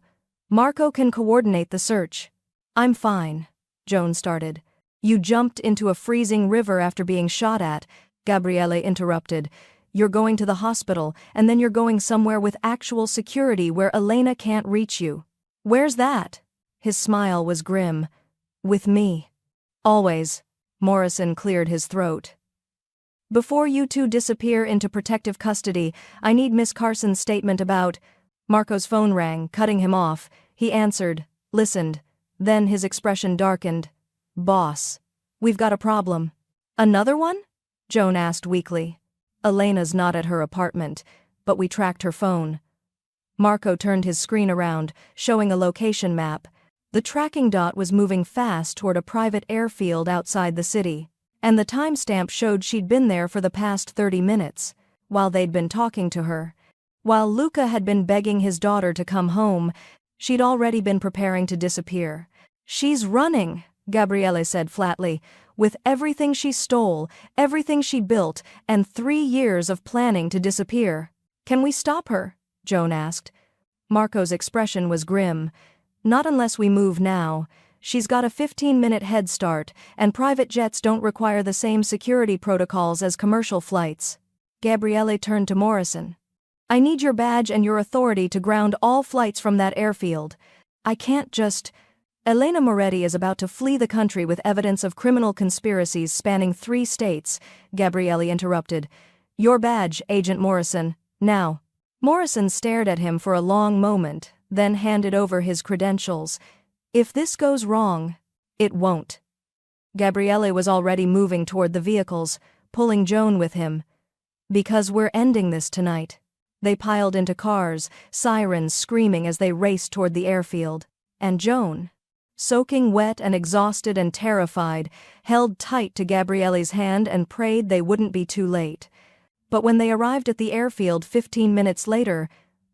Marco can coordinate the search. I'm fine, Joan started. You jumped into a freezing river after being shot at, Gabriele interrupted. You're going to the hospital, and then you're going somewhere with actual security where Elena can't reach you. Where's that? His smile was grim. With me. Always. Morrison cleared his throat. Before you two disappear into protective custody, I need Miss Carson's statement about. Marco's phone rang, cutting him off. He answered, listened. Then his expression darkened. "Boss, we've got a problem." "Another one?" Joan asked weakly. "Elena's not at her apartment, but we tracked her phone." Marco turned his screen around, showing a location map. The tracking dot was moving fast toward a private airfield outside the city, and the timestamp showed she'd been there for the past 30 minutes, while they'd been talking to her. While Luca had been begging his daughter to come home, she'd already been preparing to disappear. "She's running," Gabriele said flatly, "with everything she stole, everything she built, and 3 years of planning to disappear." "Can we stop her?" Joan asked. Marco's expression was grim. "Not unless we move now. She's got a 15-minute head start, and private jets don't require the same security protocols as commercial flights." Gabriele turned to Morrison. "I need your badge and your authority to ground all flights from that airfield. I can't just—" "Elena Moretti is about to flee the country with evidence of criminal conspiracies spanning 3 states, Gabriele interrupted. "Your badge, Agent Morrison, now." Morrison stared at him for a long moment, then handed over his credentials. "If this goes wrong, it won't." Gabriele was already moving toward the vehicles, pulling Joan with him. "Because we're ending this tonight." They piled into cars, sirens screaming as they raced toward the airfield. And Joan, soaking wet and exhausted and terrified, held tight to Gabriele's hand and prayed they wouldn't be too late. But when they arrived at the airfield 15 minutes later,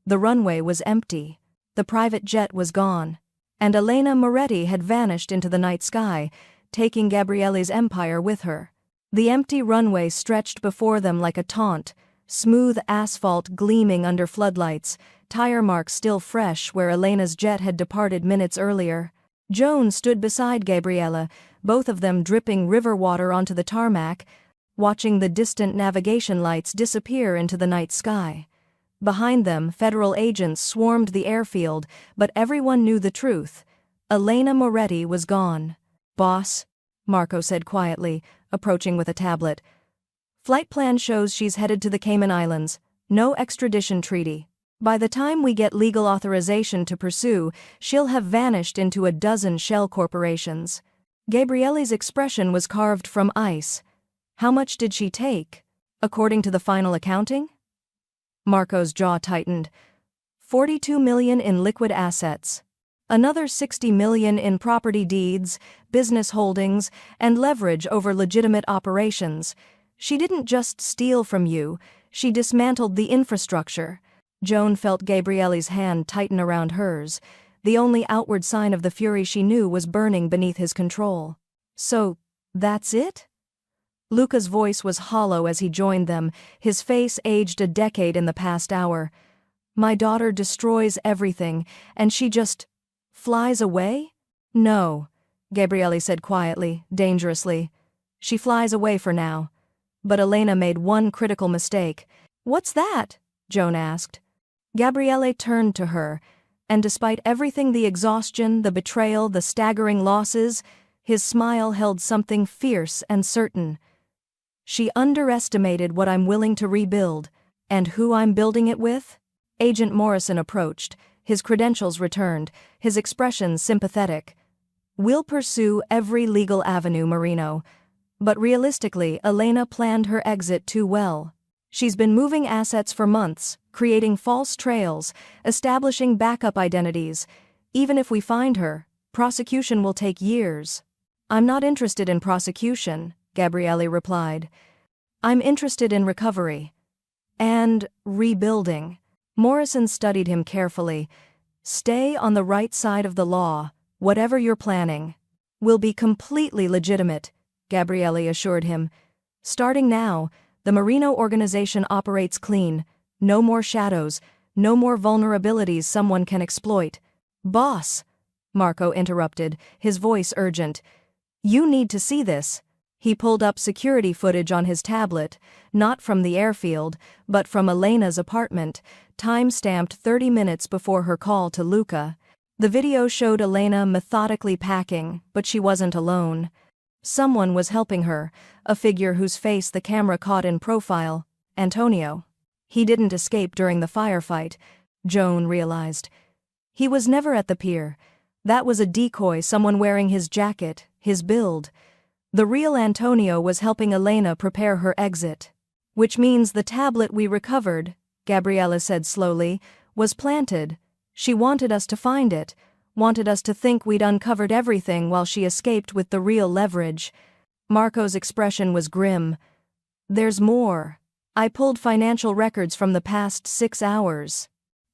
the runway was empty. The private jet was gone. And Elena Moretti had vanished into the night sky, taking Gabriele's empire with her. The empty runway stretched before them like a taunt, smooth asphalt gleaming under floodlights, tire marks still fresh where Elena's jet had departed minutes earlier. Joan stood beside Gabriele, both of them dripping river water onto the tarmac, watching the distant navigation lights disappear into the night sky. Behind them, federal agents swarmed the airfield, but everyone knew the truth. Elena Moretti was gone. "Boss," Marco said quietly, approaching with a tablet. "Flight plan shows she's headed to the Cayman Islands. No extradition treaty. By the time we get legal authorization to pursue, she'll have vanished into a dozen shell corporations." Gabriele's expression was carved from ice. "How much did she take, according to the final accounting?" Marco's jaw tightened. $42 million in liquid assets. Another $60 million in property deeds, business holdings, and leverage over legitimate operations. She didn't just steal from you, she dismantled the infrastructure. Joan felt Gabriele's hand tighten around hers. The only outward sign of the fury she knew was burning beneath his control. "So, that's it?" Luca's voice was hollow as he joined them, his face aged a decade in the past hour. "My daughter destroys everything, and she just flies away?" "No," Gabriele said quietly, dangerously. "She flies away for now." But Elena made one critical mistake. "What's that?" Joan asked. Gabriele turned to her, and despite everything, the exhaustion, the betrayal, the staggering losses, his smile held something fierce and certain. "She underestimated what I'm willing to rebuild, and who I'm building it with." Agent Morrison approached, his credentials returned, his expression sympathetic. "We'll pursue every legal avenue, Marino. But realistically, Elena planned her exit too well. She's been moving assets for months, creating false trails, establishing backup identities. Even if we find her, prosecution will take years." "I'm not interested in prosecution," Gabriele replied. "I'm interested in recovery. And rebuilding." Morrison studied him carefully. "Stay on the right side of the law, whatever you're planning." "Will be completely legitimate," Gabriele assured him. "Starting now, the Marino organization operates clean. No more shadows, no more vulnerabilities someone can exploit." "Boss," Marco interrupted, his voice urgent. "You need to see this." He pulled up security footage on his tablet, not from the airfield, but from Elena's apartment, time-stamped 30 minutes before her call to Luca. The video showed Elena methodically packing, but she wasn't alone. Someone was helping her, a figure whose face the camera caught in profile, Antonio. He didn't escape during the firefight, Joan realized. He was never at the pier, That was a decoy, someone wearing his jacket, his build. The real Antonio was helping Elena prepare her exit. Which means the tablet we recovered, Gabriella said slowly, was planted. She wanted us to find it, wanted us to think we'd uncovered everything while she escaped with the real leverage. Marco's expression was grim. There's more. I pulled financial records from the past 6 hours.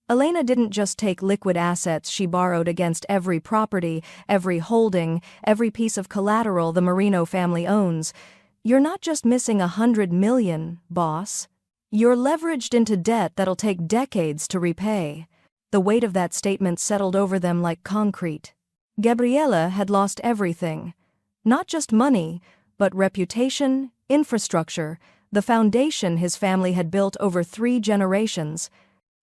Elena didn't just take liquid assets she borrowed against every property, every holding, every piece of collateral the Marino family owns. You're not just missing $100 million, boss. You're leveraged into debt that'll take decades to repay. The weight of that statement settled over them like concrete. Gabriella had lost everything. Not just money, but reputation, infrastructure, the foundation his family had built over 3 generations.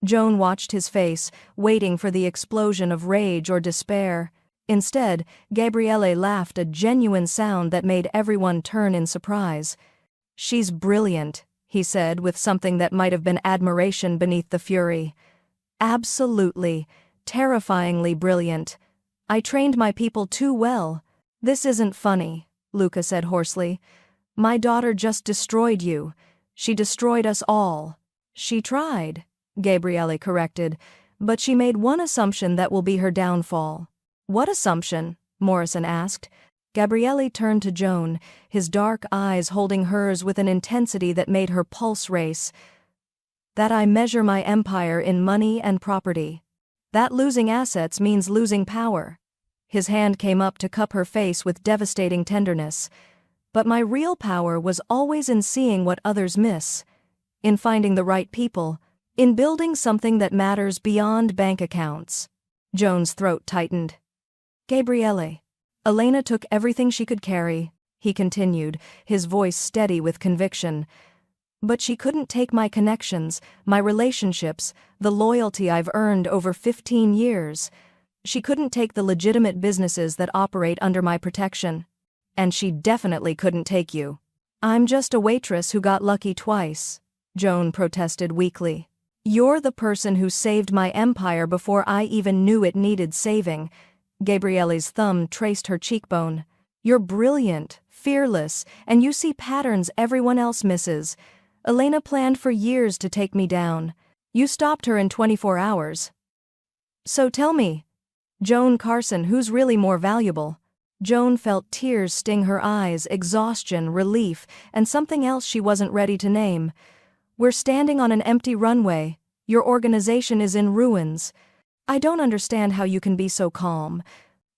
Joan watched his face, waiting for the explosion of rage or despair. Instead, Gabriele laughed, a genuine sound that made everyone turn in surprise. She's brilliant, he said with something that might have been admiration beneath the fury. Absolutely, terrifyingly brilliant. I trained my people too well. This isn't funny, Luca said hoarsely. My daughter just destroyed you. She destroyed us all. She tried, Gabriele corrected, but she made one assumption that will be her downfall. What assumption? Morrison asked. Gabriele turned to Joan, his dark eyes holding hers with an intensity that made her pulse race. That I measure my empire in money and property. That losing assets means losing power. His hand came up to cup her face with devastating tenderness. But my real power was always in seeing what others miss, in finding the right people, in building something that matters beyond bank accounts. Joan's throat tightened. Gabriele. Elena took everything she could carry, he continued, his voice steady with conviction. But she couldn't take my connections, my relationships, the loyalty I've earned over 15 years. She couldn't take the legitimate businesses that operate under my protection. And she definitely couldn't take you. I'm just a waitress who got lucky twice, Joan protested weakly. You're the person who saved my empire before I even knew it needed saving. Gabriele's thumb traced her cheekbone. You're brilliant, fearless, and you see patterns everyone else misses. Elena planned for years to take me down. You stopped her in 24 hours. So tell me, Joan Carson, who's really more valuable? Joan felt tears sting her eyes, exhaustion, relief, and something else she wasn't ready to name. We're standing on an empty runway. Your organization is in ruins. I don't understand how you can be so calm.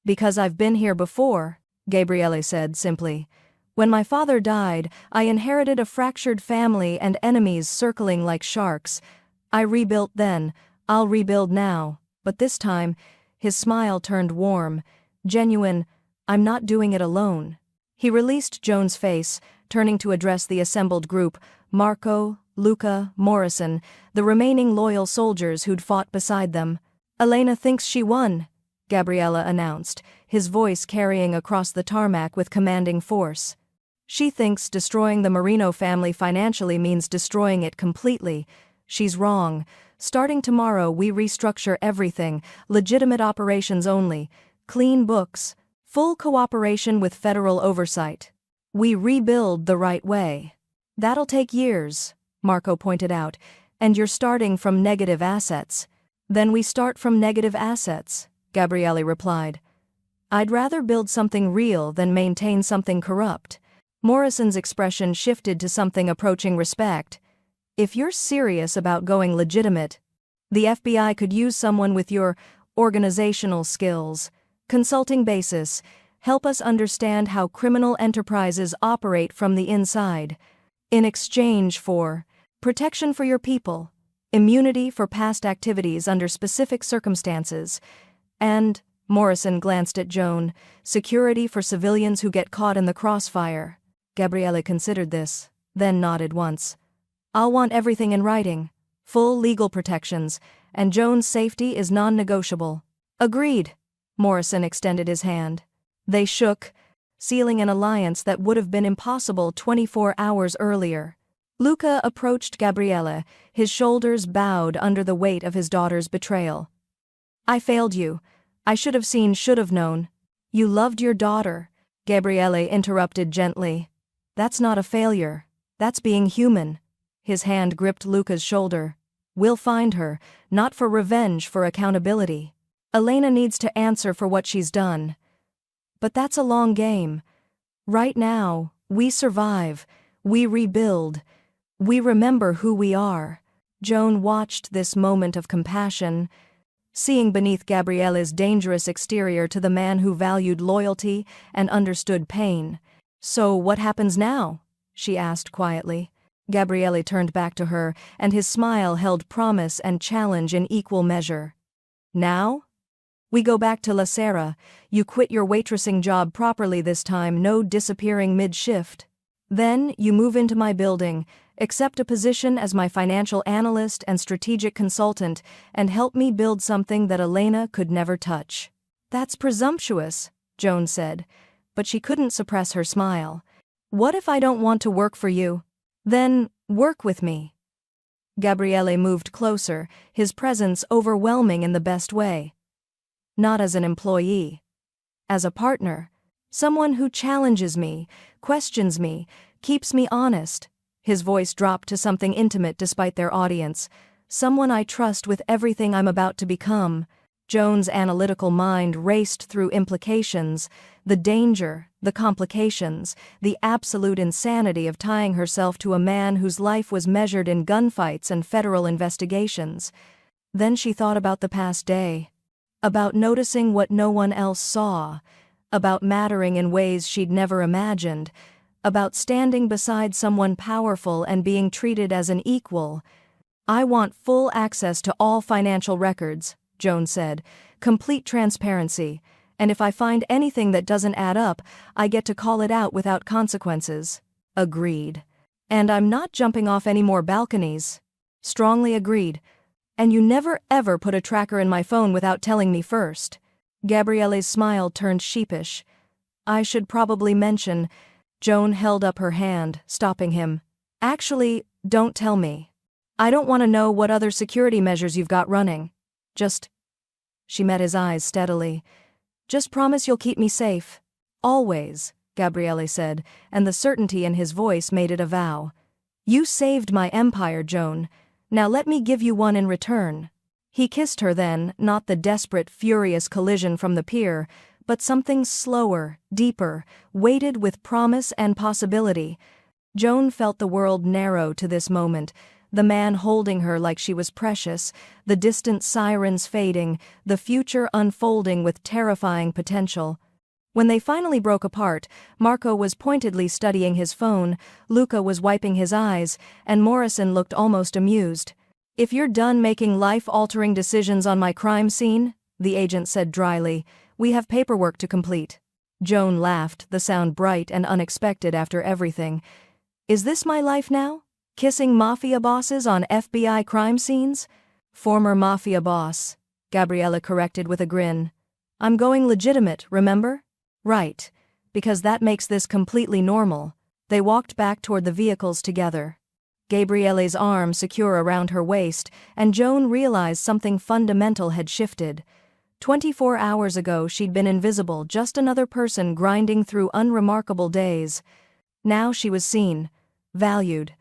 Because I've been here before, Gabriele said simply. When my father died, I inherited a fractured family and enemies circling like sharks. I rebuilt then, I'll rebuild now, but this time, his smile turned warm, genuine. I'm not doing it alone. He released Joan's face, turning to address the assembled group, Marco, Luca, Morrison, the remaining loyal soldiers who'd fought beside them. Elena thinks she won, Gabriella announced, his voice carrying across the tarmac with commanding force. She thinks destroying the Marino family financially means destroying it completely. She's wrong. Starting tomorrow, we restructure everything, legitimate operations only, clean books, full cooperation with federal oversight. We rebuild the right way. That'll take years, Marco pointed out, and you're starting from negative assets. Then we start from negative assets, Gabriele replied. I'd rather build something real than maintain something corrupt. Morrison's expression shifted to something approaching respect. If you're serious about going legitimate, the FBI could use someone with your organizational skills. Consulting basis, help us understand how criminal enterprises operate from the inside. In exchange for protection for your people, immunity for past activities under specific circumstances, and, Morrison glanced at Joan, security for civilians who get caught in the crossfire. Gabriele considered this, then nodded once. I'll want everything in writing, full legal protections, and Joan's safety is non-negotiable. Agreed. Morrison extended his hand. They shook, sealing an alliance that would have been impossible 24 hours earlier. Luca approached Gabriele, his shoulders bowed under the weight of his daughter's betrayal. I failed you. I should have seen, should have known. You loved your daughter, Gabriele interrupted gently. That's not a failure. That's being human. His hand gripped Luca's shoulder. We'll find her, not for revenge, for accountability. Elena needs to answer for what she's done. But that's a long game. Right now, we survive, we rebuild, we remember who we are. Joan watched this moment of compassion, seeing beneath Gabriele's dangerous exterior to the man who valued loyalty and understood pain. So what happens now? She asked quietly. Gabriele turned back to her, and his smile held promise and challenge in equal measure. Now? We go back to La Sera. You quit your waitressing job properly this time, no disappearing mid-shift. Then, you move into my building, accept a position as my financial analyst and strategic consultant, and help me build something that Elena could never touch. That's presumptuous, Joan said, but she couldn't suppress her smile. What if I don't want to work for you? Then, work with me. Gabriele moved closer, his presence overwhelming in the best way. Not as an employee. As a partner. Someone who challenges me, questions me, keeps me honest. His voice dropped to something intimate despite their audience. Someone I trust with everything I'm about to become. Joan's analytical mind raced through implications, the danger, the complications, the absolute insanity of tying herself to a man whose life was measured in gunfights and federal investigations. Then she thought about the past day. About noticing what no one else saw, about mattering in ways she'd never imagined, about standing beside someone powerful and being treated as an equal. I want full access to all financial records, Joan said, complete transparency, and if I find anything that doesn't add up, I get to call it out without consequences. Agreed. And I'm not jumping off any more balconies. Strongly agreed. And you never ever put a tracker in my phone without telling me first. Gabriele's smile turned sheepish. I should probably mention. Joan held up her hand, stopping him. Actually, don't tell me. I don't want to know what other security measures you've got running. She met his eyes steadily. Just promise you'll keep me safe. Always, Gabriele said, and the certainty in his voice made it a vow. You saved my empire, Joan. Now let me give you one in return. He kissed her then, not the desperate, furious collision from the pier, but something slower, deeper, weighted with promise and possibility. Joan felt the world narrow to this moment, the man holding her like she was precious, the distant sirens fading, the future unfolding with terrifying potential. When they finally broke apart, Marco was pointedly studying his phone, Luca was wiping his eyes, and Morrison looked almost amused. If you're done making life-altering decisions on my crime scene, the agent said dryly, we have paperwork to complete. Joan laughed, the sound bright and unexpected after everything. Is this my life now? Kissing mafia bosses on FBI crime scenes? Former mafia boss, Gabriele corrected with a grin. I'm going legitimate, remember? Right, because that makes this completely normal. They walked back toward the vehicles together. Gabriele's arm secure around her waist, and Joan realized something fundamental had shifted. 24 hours ago she'd been invisible, just another person grinding through unremarkable days. Now she was seen, valued,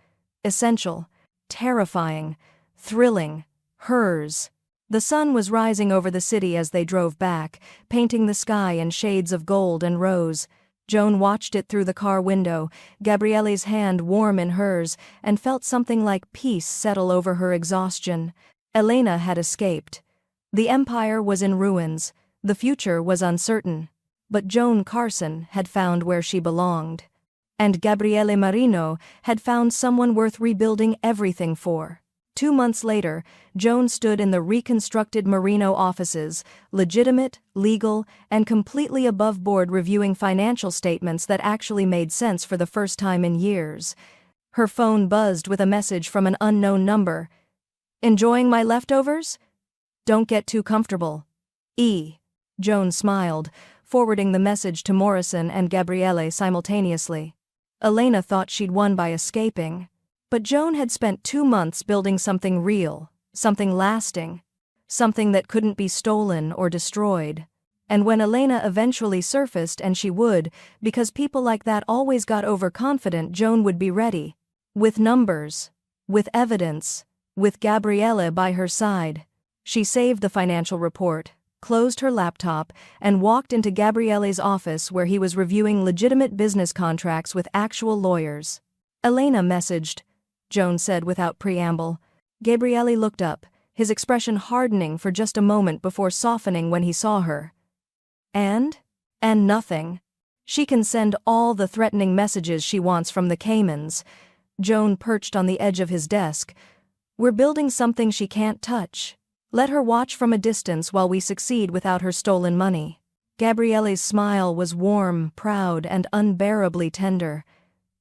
essential, terrifying, thrilling, hers. The sun was rising over the city as they drove back, painting the sky in shades of gold and rose. Joan watched it through the car window, Gabriele's hand warm in hers, and felt something like peace settle over her exhaustion. Elena had escaped. The empire was in ruins, the future was uncertain. But Joan Carson had found where she belonged. And Gabriele Marino had found someone worth rebuilding everything for. 2 months later, Joan stood in the reconstructed Marino offices, legitimate, legal, and completely above board, reviewing financial statements that actually made sense for the first time in years. Her phone buzzed with a message from an unknown number. Enjoying my leftovers? Don't get too comfortable. Joan smiled, forwarding the message to Morrison and Gabriele simultaneously. Elena thought she'd won by escaping. But Joan had spent 2 months building something real, something lasting. something that couldn't be stolen or destroyed. And when Elena eventually surfaced, and she would, because people like that always got overconfident, Joan would be ready. With numbers. With evidence. With Gabriele by her side. She saved the financial report, closed her laptop, and walked into Gabriele's office where he was reviewing legitimate business contracts with actual lawyers. "Elena messaged," Joan said without preamble. Gabriele looked up, his expression hardening for just a moment before softening when he saw her. And nothing. She can send all the threatening messages she wants from the Caymans. Joan perched on the edge of his desk. "We're building something she can't touch. Let her watch from a distance while we succeed without her stolen money." Gabriele's smile was warm, proud, and unbearably tender.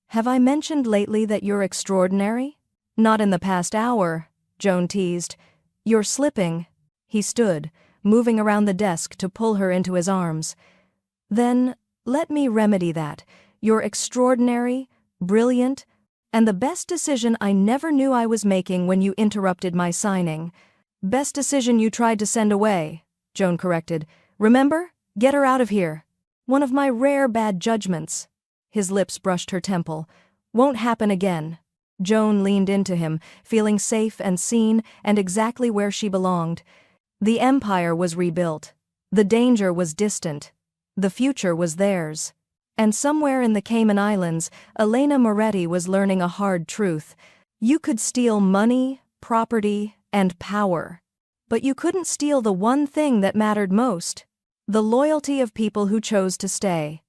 "Have I mentioned lately that you're extraordinary?" "Not in the past hour," Joan teased. "You're slipping." He stood, moving around the desk to pull her into his arms. "Then, let me remedy that. You're extraordinary, brilliant, and the best decision I never knew I was making when you interrupted my signing." "Best decision you tried to send away," Joan corrected. "Remember? Get her out of here." "One of my rare bad judgments." His lips brushed her temple. "Won't happen again." Joan leaned into him, feeling safe and seen and exactly where she belonged. The empire was rebuilt. The danger was distant. The future was theirs. And somewhere in the Cayman Islands, Elena Moretti was learning a hard truth. You could steal money, property, and power. But you couldn't steal the one thing that mattered most: the loyalty of people who chose to stay.